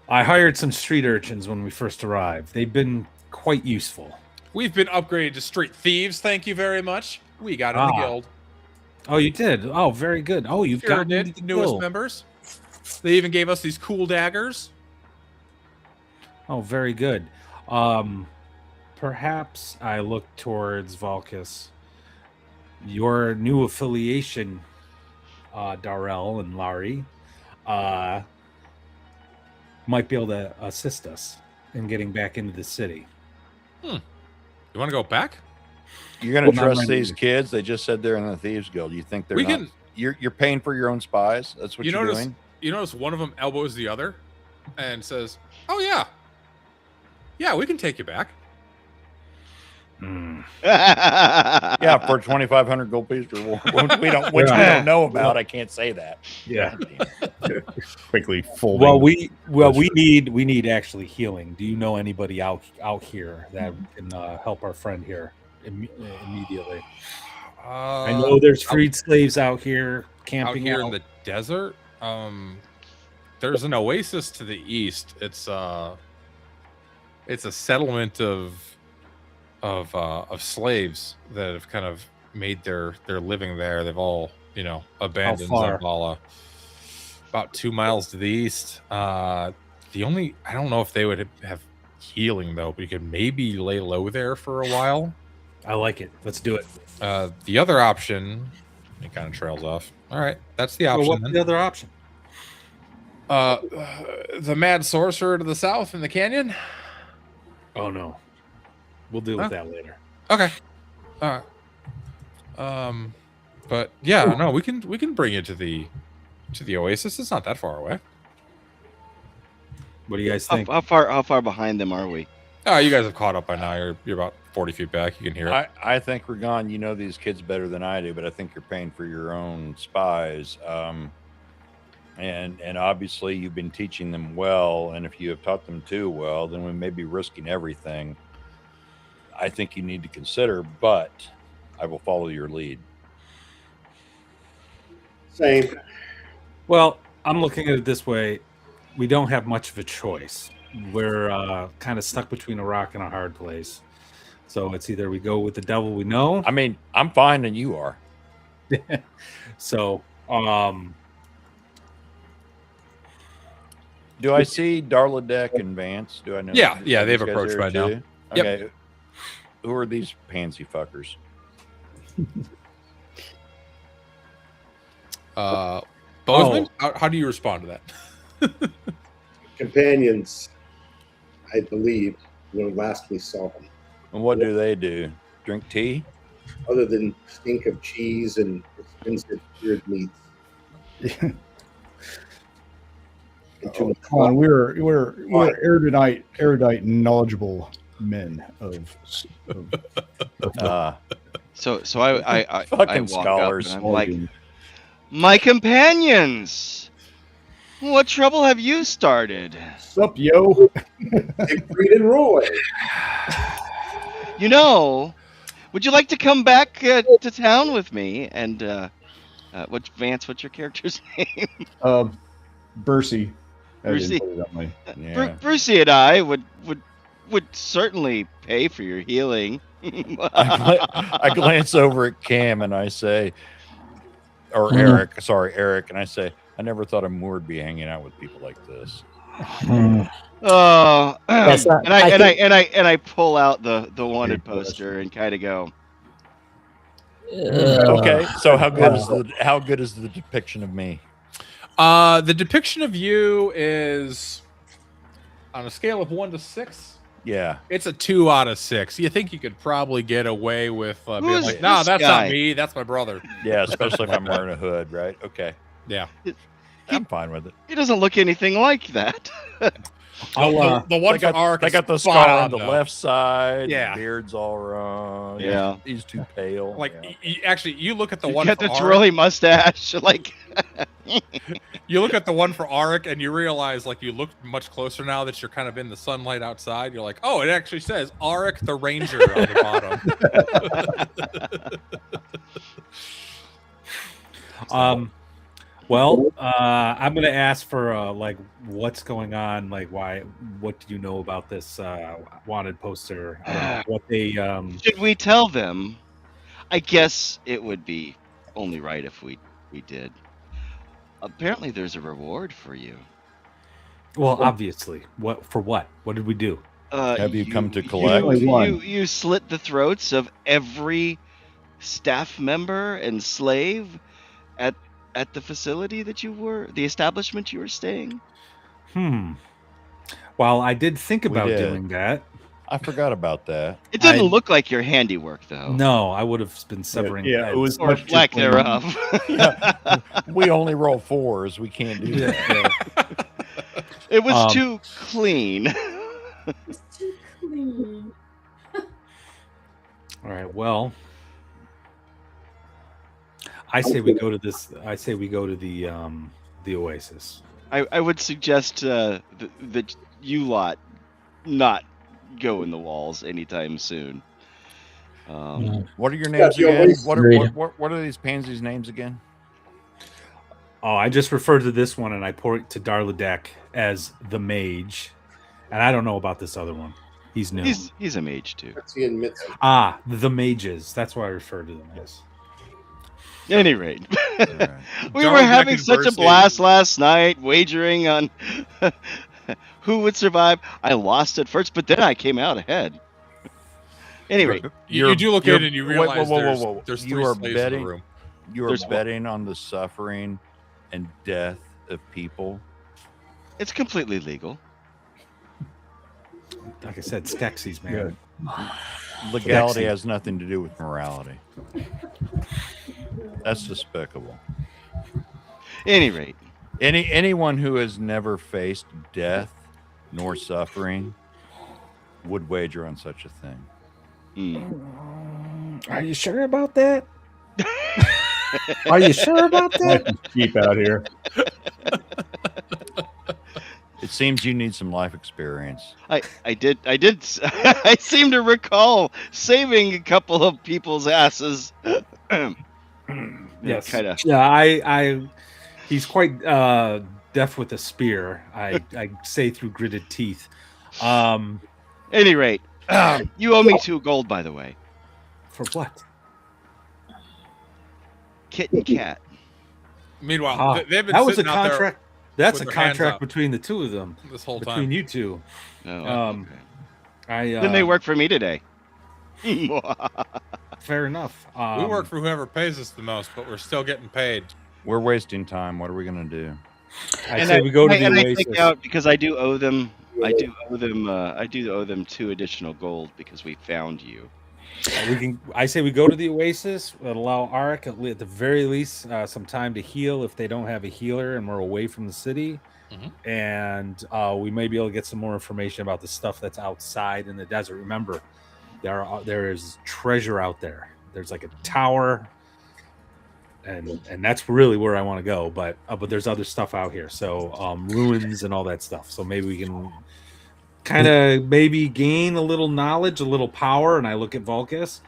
I hired some street urchins when we first arrived. They've been quite useful. We've been upgraded to street thieves. Thank you very much. We got in the guild. Oh, you did? Oh, very good. Oh, you've Sure got did. Newest members. They even gave us these cool daggers. Oh, very good. Perhaps I look towards Valkus. Your new affiliation, Darrell and Larry, might be able to assist us in getting back into the city. You want to go back? You're going to Well, trust these kids? They just said they're in the Thieves Guild. You think they're not? You're paying for your own spies? That's what you're doing? You notice one of them elbows the other and says, "Oh, yeah. Yeah, we can take you back." Yeah, for 2,500 gold piece reward, which we don't know about. I can't say that. Yeah. Quickly folding. Well, we need actually healing. Do you know anybody out here that can help our friend here immediately? I know there's freed slaves out here camping out here in the desert. There's an oasis to the east. It's a settlement of slaves that have kind of made their living there. They've all abandoned Xambaala. About 2 miles to the east. I don't know if they would have healing though. We could maybe lay low there for a while. I like it. Let's do it. The other option, it kind of trails off. All right, that's the option. Well, what's the other option? The mad sorcerer to the south in the canyon. Oh no, we'll deal with that later. Okay. All right. But yeah, no, we can bring you to the oasis. It's not that far away. What do you guys think? How far behind them are we? Oh, you guys have caught up by now. You're about 40 feet back. You can hear it. I think, Ragon, you know these kids better than I do, but I think you're paying for your own spies. And obviously you've been teaching them well, and if you have taught them too well, then we may be risking everything. I think you need to consider, but I will follow your lead. Same. Well, I'm looking at it this way. We don't have much of a choice. We're kind of stuck between a rock and a hard place. So it's either we go with the devil we know. I mean, I'm fine and you are. So, do I see Darla Deck and Vance? Do I know? Yeah, these they've guys approached there by now. too? Yep. Okay. Who are these pansy fuckers? Bozeman, how do you respond to that? Companions, I believe, when last we saw them. And what do they do? Drink tea? Other than stink of cheese and expensive cured meats. And too much Come on, we're erudite, knowledgeable men of So I Fucking walk scholars. up and I'm like, my companions, what trouble have you started? Sup, yo? Siegfried and Roy. You know, would you like to come back to town with me? And Vance, what's your character's name? Bercy. I didn't Bercy. put it on my- Yeah. Brucey and I would certainly pay for your healing. I glance over at Cam and I say, or Eric, and I say, I never thought a Moore would be hanging out with people like this. Oh, That's not- and I pull out the wanted poster and kind of go, Okay, so how good is the depiction of me? The depiction of you is on a scale of 1 to 6. Yeah. It's a 2 out of 6. You think you could probably get away with being Who's like, no, this that's guy?" not me. That's my brother. Yeah, especially if I'm wearing a hood, right? Okay. Yeah. I'm fine with it. he doesn't look anything like that. The one They for Ark got the is scar spot on the though. left side. Yeah. The beard's all wrong. Yeah. He's too pale. Like, yeah. actually, you look at the You one got for the Ark. twirly mustache, like. You look at the one for Arik and you realize, like, you look much closer now that you're kind of in the sunlight outside. You're like, oh, it actually says Arik the Ranger on the bottom. Well, I'm going to ask for like what's going on, like what do you know about this wanted poster? What they Should we tell them? I guess it would be only right if we did. Apparently, there's a reward for you. well, obviously. What for what? What did we do? Have you come to collect? Only one. You slit the throats of every staff member and slave at the facility that the establishment you were staying. Well, I did think about did. doing that. I forgot about that. It didn't look like your handiwork, though. No, I would have been severing Yeah, heads. it was Or much too lack clean. thereof. We only roll 4s. We can't do that. It was too clean. It's too clean. All right. Well, I say we go to this. I say we go to the Oasis. I would suggest that you lot not go in the walls anytime soon. What are your names Yeah, again? agreed. What are these pansies' names again? Oh, I just referred to this one and I point to Darladek as the mage, and I don't know about this other one. He's new. He's a mage too. Mitzi and Mitzi. The mages. That's what I refer to them as. At any rate, Alright. we Darla were having Deck such a versus- blast last night, wagering on who would survive. I lost at first, but then I came out ahead. Anyway, You do look in and you wait, realize whoa. there's You 3 are slaves in betting- the room. You are There's what? betting on the suffering and death of people It's completely legal. Like I said, Skeksis, man. Legality has nothing to do with morality. That's despicable. Any rate, Anyone who has never faced death nor suffering would wager on such a thing. Are you sure about that? Are you sure about Life that? is cheap out here. It seems you need some life experience. I did I seem to recall saving a couple of people's asses. Yes. Kind of. Yeah, he's quite deaf with a spear. I say through gritted teeth. Any rate, you owe me 2 gold, by the way. For what? Kitten cat. Meanwhile, they've been That was a sitting out there contract. That's a with their hands contract up between the two of them. this whole Between time. you two. Oh, I Then they work for me today. fair enough. We work for whoever pays us the most, but we're still getting paid. We're wasting time. What are we going to do? I say we go to the I Oasis. take out because I do owe them. I do owe them 2 additional gold because we found you. I say we go to the Oasis and allow Arik at the very least some time to heal if they don't have a healer and we're away from the city. And we may be able to get some more information about the stuff that's outside in the desert. Remember, there is treasure out there. There's like a tower, and that's really where I want to go. But there's other stuff out here, so ruins and all that stuff. So maybe we can kind of maybe gain a little knowledge, a little power. And I look at Vulcus,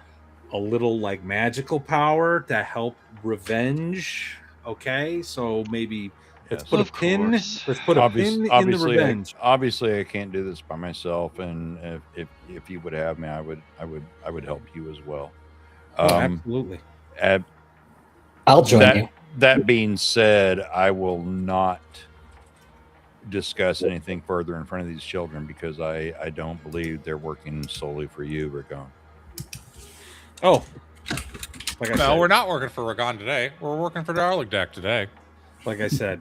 a little like magical power to help revenge. Okay, so maybe. Let's put a pin. Let's put a pin in the revenge. Obviously, I can't do this by myself, and if you would have me, I would help you as well. Absolutely. I'll join you. That being said, I will not discuss anything further in front of these children because I don't believe they're working solely for you, Ragon. Oh, like I said, we're not working for Ragon today. We're working for Darligdak today. Like I said,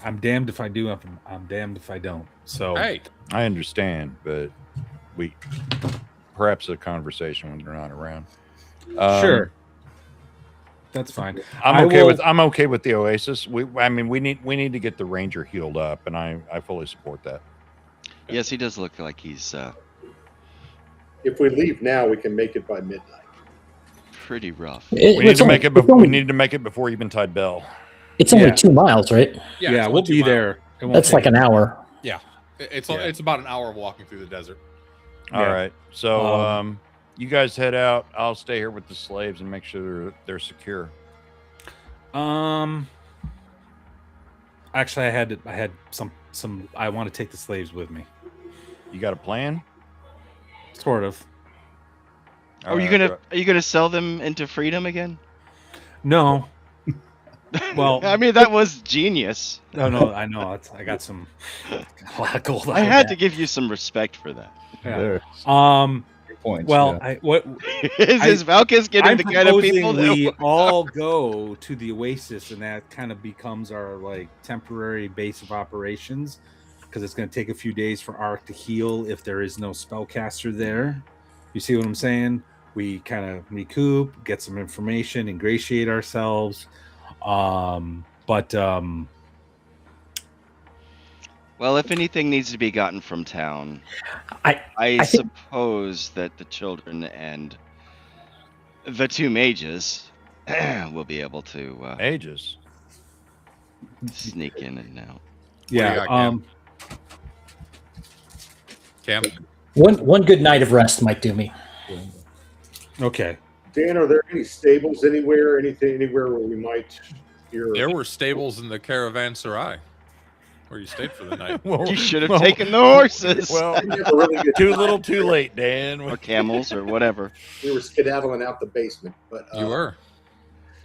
I'm damned if I do. I'm damned if I don't. So Hey, I understand, but perhaps a conversation when they're not around. Sure, that's fine. I'm okay with the Oasis. We need to get the Ranger healed up, and I fully support that. Yes, he does look like he's If we leave now, we can make it by midnight. pretty rough. We need to make it before Eventide Bell. It's only 2 miles, right? Yeah, we'll be there. That's like an hour. Yeah, it's about an hour of walking through the desert. All right, so you guys head out. I'll stay here with the slaves and make sure they're secure. Actually, I had some. I want to take the slaves with me. You got a plan? Sort of. Are you gonna sell them into freedom again? No. Well, I mean that was genius. No, I know. I got some a lot of gold. I had to give you some respect for that. Yeah. Good points. Well, is Valkis getting I'm the kind of people that we all go to the Oasis, and that kind of becomes our like temporary base of operations, because it's going to take a few days for Arik to heal if there is no spellcaster there. You see what I'm saying? We kind of recoup, get some information, ingratiate ourselves. Well, if anything needs to be gotten from town, I suppose that the children and the 2 mages will be able to Ages. sneak in and out. Yeah. Cam? One good night of rest might do me. Okay. Dan, are there any stables anywhere? Anywhere where we might hear? There were stables in the Caravanserai where you stayed for the night. You should have taken the horses. Well, Really good too little, too late, Dan. Or camels or whatever. We were skedaddling out the basement, but You were.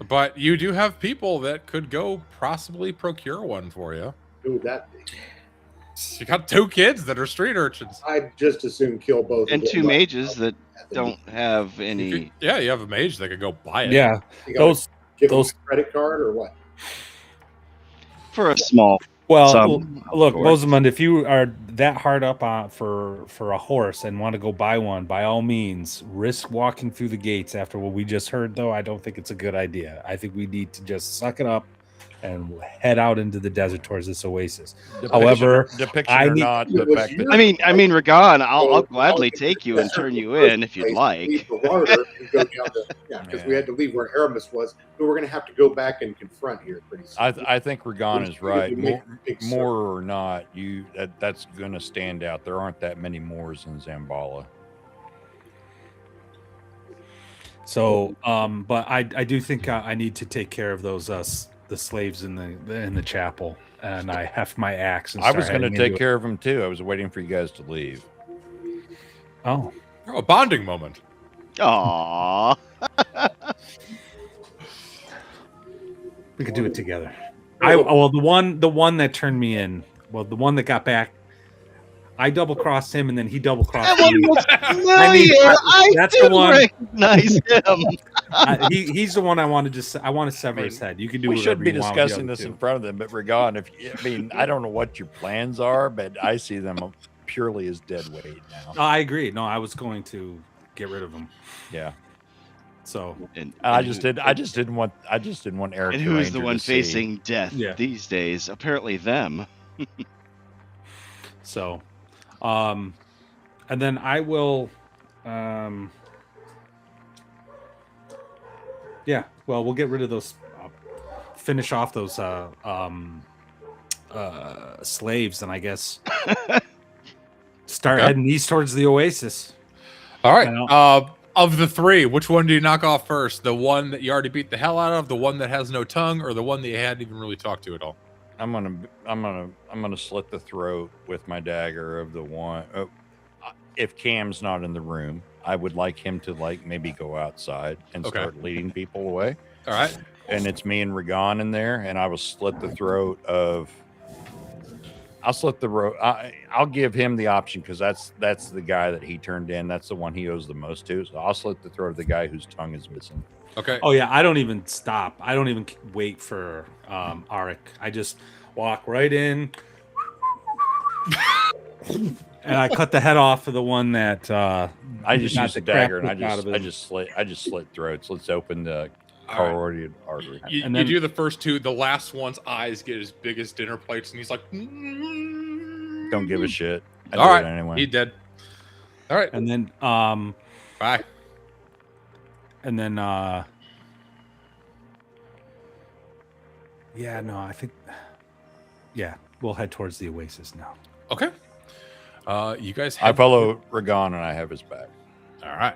But you do have people that could go possibly procure one for you. who would that be? You got 2 kids that are street urchins. I'd just as soon kill both. And of 2 them. mages that don't have You any. you have a mage that could go buy it. Yeah. You gotta Those give them those- a credit card or what? For a small Well, Some, of look, course. Bozeman, if you are that hard up on for a horse and want to go buy one, by all means, risk walking through the gates. After what we just heard, though, I don't think it's a good idea. I think we need to just suck it up and head out into the desert towards this oasis. However, depiction I or need- not, It the was fact that I mean, Ragan, I'll So, gladly I'll take you and desert turn you first in if you'd place, like. leave the water and go down the because we Yeah. had to leave where Aramis was, but we're going to have to go back and confront here pretty soon. I think Ragan is We need to right. make a big More or not, that's going to stand out. There aren't that many Moors in Xambaala. So, but I do think I need to take care of those the slaves in the chapel, and I heft my axe. And I was start going to heading take into it. care of them too. I was waiting for you guys to leave. Oh, Oh, a bonding moment. Aww. we could do it together. The one that turned me in. Well, the one that got back. I double crossed him, and then he double crossed That one me. looks I familiar. that's I the one. recognize him. He's the one I wanted to. I want to sever his head. You can do. We whatever should be you want with the discussing other this two. in front of them, but Ragan, I don't know what your plans are, but I see them purely as dead weight now. No, I agree. No, I was going to get rid of him. Yeah. So And I just didn't want Eric. And the who is the Ranger one to see. facing death Yeah. these days? Apparently them. So, and then I will, yeah, well, we'll get rid of those, finish off those, slaves, and I guess start Okay. heading east towards the oasis. All right. Now- Of the three, which one do you knock off first? The one that you already beat the hell out of, the one that has no tongue, or the one that you hadn't even really talked to at all? I'm gonna slit the throat with my dagger of the one. If Cam's not in the room, I would like him to maybe go outside and Okay. start leading people away. All right. And it's me and Ragan in there, and I will slit the throat of. I'll slit the throat. I'll give him the option because that's the guy that he turned in. That's the one he owes the most to. So I'll slit the throat of the guy whose tongue is missing. Okay. Oh yeah, I don't even stop. I don't even wait for Arik. I just walk right in, and I cut the head off of the one that. I just not use the the crap dagger and out of I it. just slit throats. Let's open the All right. carotid artery. You, And you then- do the first two. The last one's eyes get as big as dinner plates, and he's like, Don't give a shit. I All do right. it anyway. He dead. All right. And then Bye. And then, yeah, no, I think, yeah, we'll head towards the oasis now. Okay. You guys I head follow Ragan and I have his back. All right.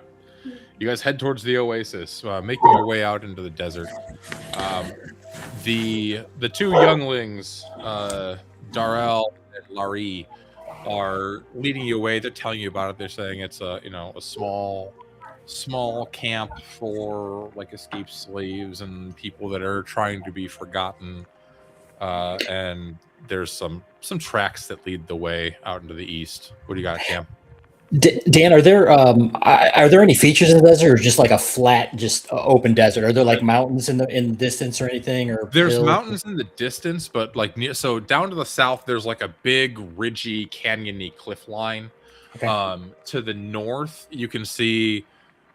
You guys head towards the oasis, making your way out into the desert. The two younglings, Darrell and Larry, are leading you away. They're telling you about it. They're saying it's a small camp for escaped slaves and people that are trying to be forgotten. And there's some tracks that lead the way out into the east. What do you got, Cam? Dan, are there any features in the desert, or just like a flat, just open desert? Are there mountains in the distance or anything? Or There's hills? mountains in the distance, but so down to the south, there's a big ridgy, canyony cliff line. Okay. To the north, you can see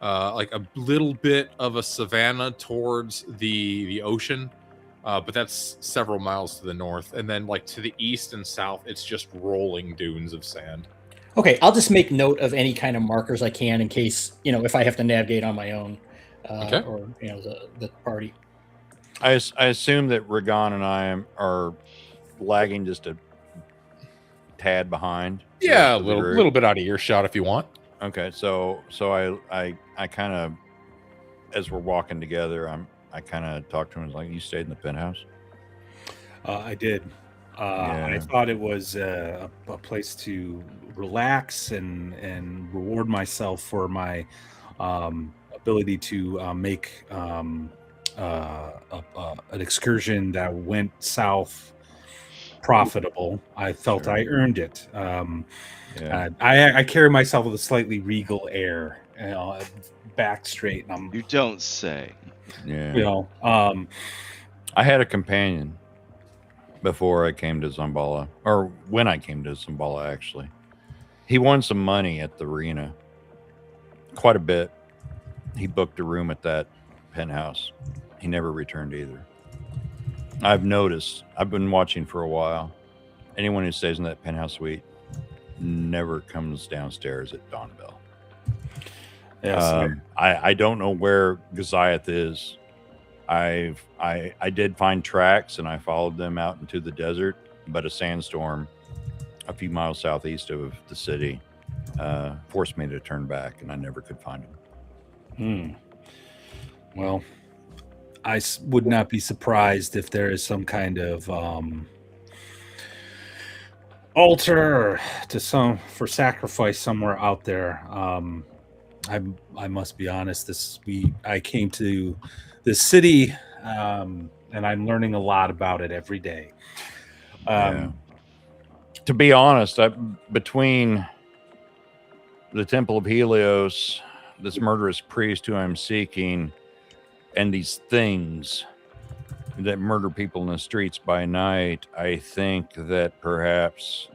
a little bit of a savanna towards the ocean, but that's several miles to the north. And then to the east and south, it's just rolling dunes of sand. Okay, I'll just make note of any kind of markers I can in case, if I have to navigate on my own, Okay. or the party. I assume that Ragan and I are lagging just a tad behind. the Yeah, a rest of the group. little bit out of earshot if you want. Okay, so I kind of, as we're walking together, I kind of talk to him like, you stayed in the penthouse? I did. I Yeah. thought it was a place to relax and reward myself for my ability to make an excursion that went south profitable. I felt I earned it. Yeah. I carry myself with a slightly regal air, back straight, and You don't say. Yeah. I'm, I had a companion. before I came to Xambaala, or when I came to Xambaala, actually. He won some money at the arena, quite a bit. He booked a room at that penthouse. He never returned either. I've noticed, I've been watching for a while. Anyone who stays in that penthouse suite never comes downstairs at dawn bell. Yes. I don't know where Goliath is. I did find tracks and I followed them out into the desert, but a sandstorm a few miles southeast of the city forced me to turn back, and I never could find him. Well, I would not be surprised if there is some kind of altar for sacrifice somewhere out there. I must be honest. I came to this city, and I'm learning a lot about it every day. To be honest, between the Temple of Helios, this murderous priest who I'm seeking, and these things that murder people in the streets by night, I think that perhaps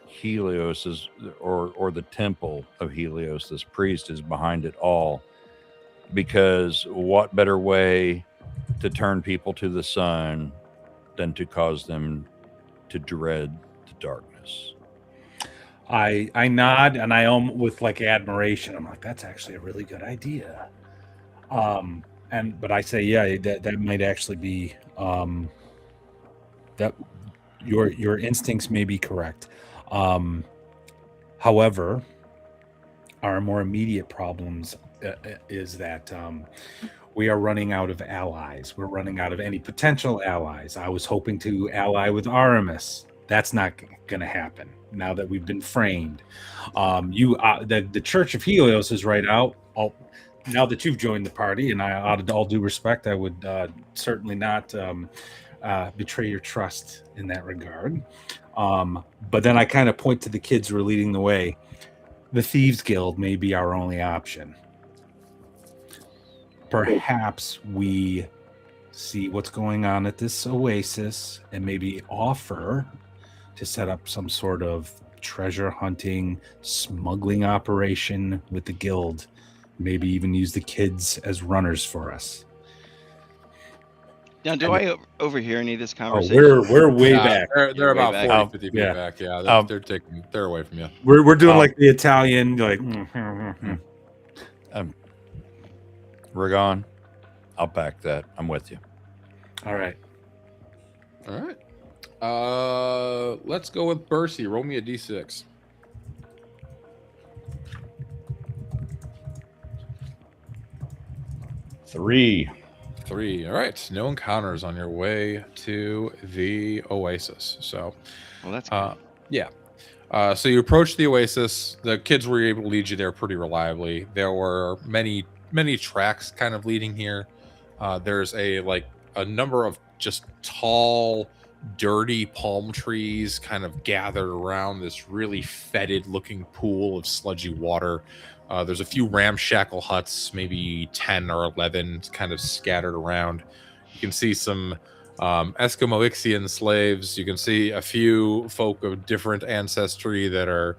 Helios is, or the Temple of Helios, this priest is behind it all. Because what better way to turn people to the sun than to cause them to dread the darkness? I nod and I with like admiration. I'm like, that's actually a really good idea. But I say, yeah, that might actually be that your instincts may be correct. However, our more immediate problems is that we are running out of allies. We're running out of any potential allies. I was hoping to ally with Aramis. That's not going to happen now that we've been framed. The Church of Helios is right out. Now that you've joined the party, and out of all due respect, I would certainly not betray your trust in that regard. But then I kind of point to the kids who are leading the way. The Thieves Guild may be our only option. Perhaps we see what's going on at this oasis and maybe offer to set up some sort of treasure hunting, smuggling operation with the guild. Maybe even use the kids as runners for us. Now, do I overhear any of this conversation? We're way back. They're about way 40, back. 50 feet Yeah. back. Yeah, they're away from you. We're doing like the Italian, like. Ragon, I'll back that. I'm with you. All right. Let's go with Bercy. Roll me a d6. Three. All right. No encounters on your way to the oasis. So, Well, that's good. yeah. So you approach the oasis. The kids were able to lead you there pretty reliably. There were many tracks kind of leading here. There's a number of just tall, dirty palm trees kind of gathered around this really fetid looking pool of sludgy water. There's a few ramshackle huts, maybe 10 or 11 kind of scattered around. You can see some Eskimo Ixian slaves. You can see a few folk of different ancestry that are,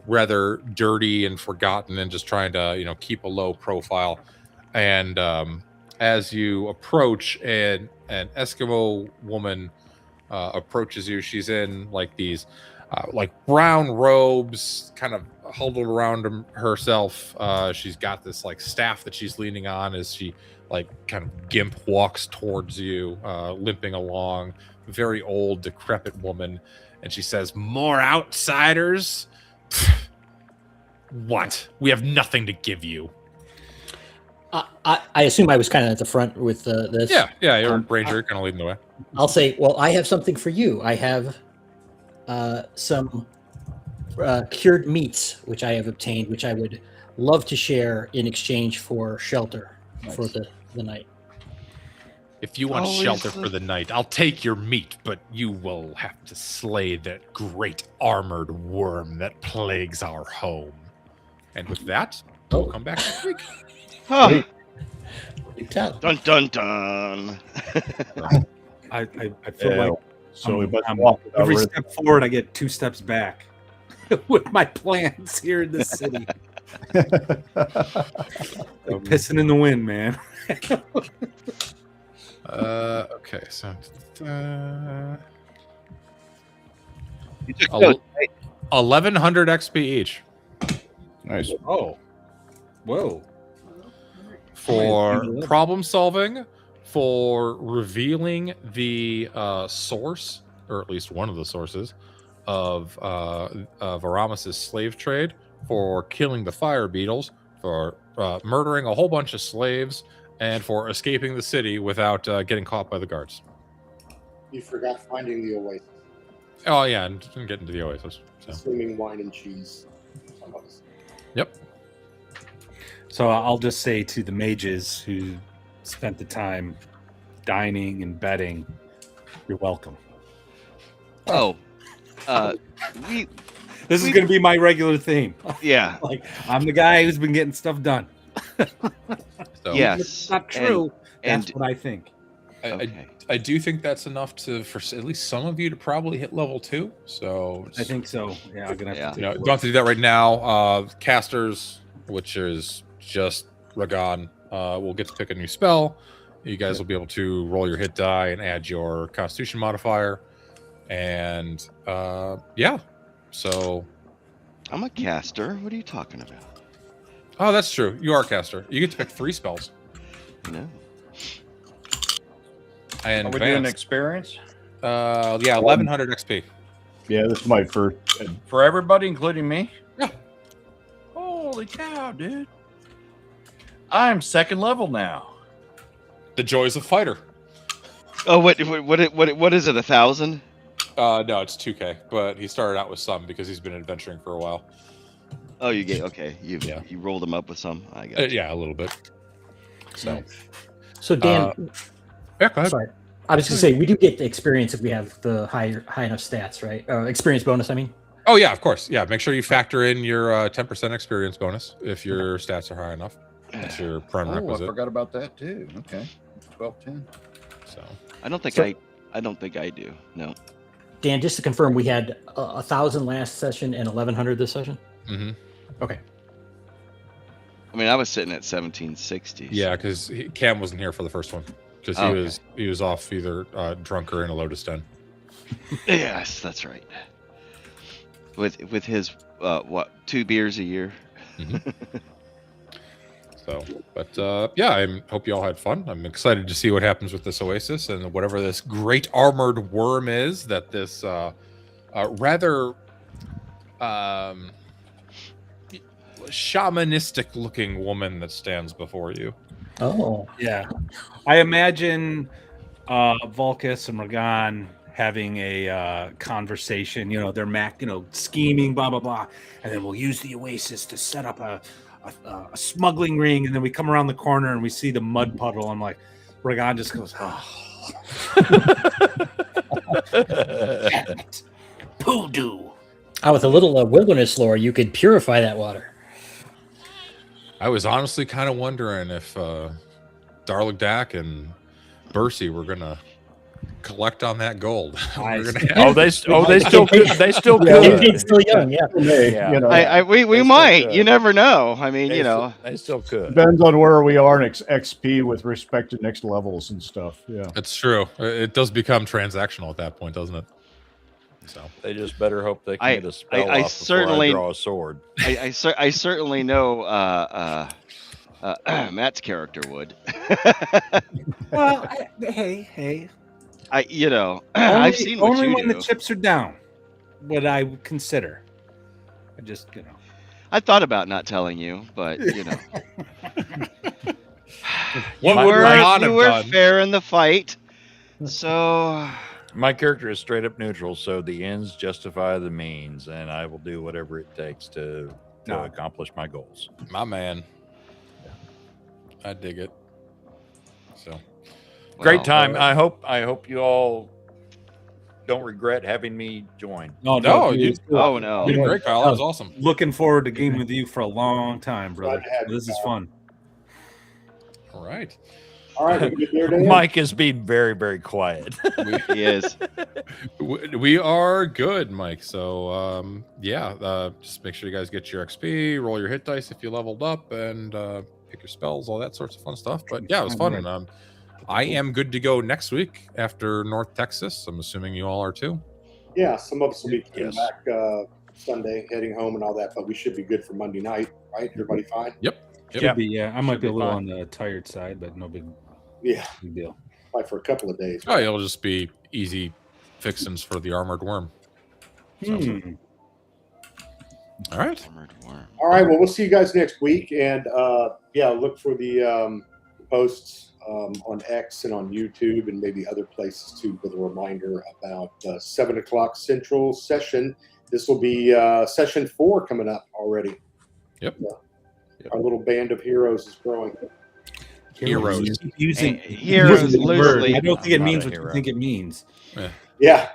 rather dirty and forgotten and just trying to, keep a low profile. And as you approach, an Eskimo woman approaches you. She's in like brown robes, kind of huddled around herself. She's got this like staff that she's leaning on as she kind of gimp walks towards you, limping along. Very old, decrepit woman. And she says, "More outsiders? What? We have nothing to give you." I assume I was kind of at the front with this. Yeah, you're a ranger, kind of leading the way. I'll say, well, I have something for you. I have some cured meats, which I have obtained, which I would love to share in exchange for shelter for the night. If you want shelter for the night, I'll take your meat, but you will have to slay that great armored worm that plagues our home. And with that, we'll come back next week. Huh. You tell. Dun dun dun. I feel like So we must I'm- walk without every rhythm. step forward, I get 2 steps back with my plans here in the city. Like pissing in the wind, man. Okay, so You took el- notes, right? 1100 XP each Nice. Oh, whoa! for Nice. problem solving, for revealing the source, or at least one of the sources of Aramis' slave trade, for killing the fire beetles, for murdering a whole bunch of slaves, and for escaping the city without getting caught by the guards. You forgot finding the oasis. Oh yeah, and getting to the oasis. So. Swimming wine and cheese. Some of us. Yep. So I'll just say to the mages who spent the time dining and betting, you're welcome. Oh, we This is going to be my regular theme. yeah. Like, I'm the guy who's been getting stuff done. So, Yes. It's not true. And That's what I think. okay. I do think that's enough for at least some of you to probably hit level 2. So I think so. Yeah, I'm gonna have Yeah. to you know, take a don't have to do that right now. Casters, which is just Ragan, will get to pick a new spell. You guys will be able to roll your hit die and add your Constitution modifier, and yeah. So, I'm a caster. What are you talking about? oh, that's true. You are a caster. You get to pick 3 spells. No. And Are we doing advanced. experience Yeah, 1100 XP. Yeah, this is my first. for everybody, including me? Yeah. Holy cow, dude! I'm 2nd level now. The joys of fighter. Oh, what is it? 1,000? No, it's 2K, but he started out with some because he's been adventuring for a while. Oh, you get okay. You rolled them up with some. I got. Yeah, a little bit. So, So Dan, yeah, go ahead. sorry, I was going to say we do get the experience if we have the high enough stats, right? Experience bonus, I mean. Oh yeah, of course. Yeah, make sure you factor in your 10% experience bonus if your stats are high enough. That's your prime Oh, I requisite. forgot about that too. Okay, 12-10. So, I don't think So- I don't think I do. No. Dan, just to confirm, we had 1,000 last session and 1,100 this session. mhm. Okay. I mean, I was sitting at 1760. Yeah, because Cam wasn't here for the first one because Oh, okay. he was off either drunk or in a Lotus Den. Yes, that's right. With his 2 beers a year. So, but yeah, I hope you all had fun. I'm excited to see what happens with this oasis and whatever this great armored worm is that this rather shamanistic looking woman that stands before you. Oh. Yeah, I imagine Vulcus and Ragan having a conversation. You know, they're scheming, blah blah blah, and then we'll use the oasis to set up a smuggling ring, and then we come around the corner and we see the mud puddle. I'm like, Ragan just goes, "Oh, damn it, poodoo." With a little wilderness lore, you could purify that water. I was honestly kind of wondering if Darlig Dak and Bercy were gonna collect on that gold. We're gonna Oh, they still could. They still could. It's still young, yeah. Hey, Yeah. you know, We They still might. could. You never know. I mean, They still could. depends on where we are in XP with respect to next levels and stuff. Yeah. It's true. It does become transactional at that point, doesn't it? So They just better hope they can I- get a spell I off certainly- before I draw a sword. I certainly know Matt's character would. Well, hey. I've seen what only you when do. the chips are down would I consider. I just, I thought about not telling you, but you know, What you might were not have done. fair in the fight. So My character is straight up neutral, so the ends justify the means, and I will do whatever it takes to No. accomplish my goals. my man. I dig it. So Great well, time. I hope you all don't regret having me join. no, you Oh no. did great, Kyle. That was awesome. Looking forward to gaming with you for a long time, brother. Glad to have you, This is Kyle. fun. All right. All right, we good there, Dan? Mike is being very, very quiet. Yes. We are good, Mike. So just make sure you guys get your XP, roll your hit dice if you leveled up, and pick your spells, all that sorts of fun stuff. But yeah, it was fun. I am good to go next week after North Texas. I'm assuming you all are too. Yeah, some of us will be coming Yes. back Sunday, heading home and all that, but we should be good for Monday night, right? Everybody fine? Should be, yeah. I might Should be a be little fine. on the tired side, but no big Yeah, deal. probably for a couple of days. Oh, it'll just be easy fixins for the armored worm. Sounds good. All right. Armored worm. All right, well, we'll see you guys next week. And look for the posts on X and on YouTube and maybe other places too with a reminder about 7 o'clock Central session. This will be session 4 coming up already. Yep. Our little band of heroes is growing. Heroes. Keep using Heroes the word. loosely. I don't think it I'm not means a what you hero. think it means. Yeah.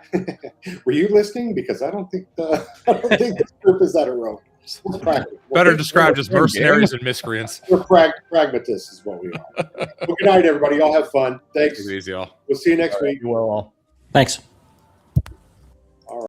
Were you listening? Because I don't think this group is that heroic. We're Better described as mercenaries and miscreants. We're pragmatists is what we are. Well, good night, everybody. Y'all have fun. Thanks. Take it easy, y'all. We'll see you next week. You well. Thanks.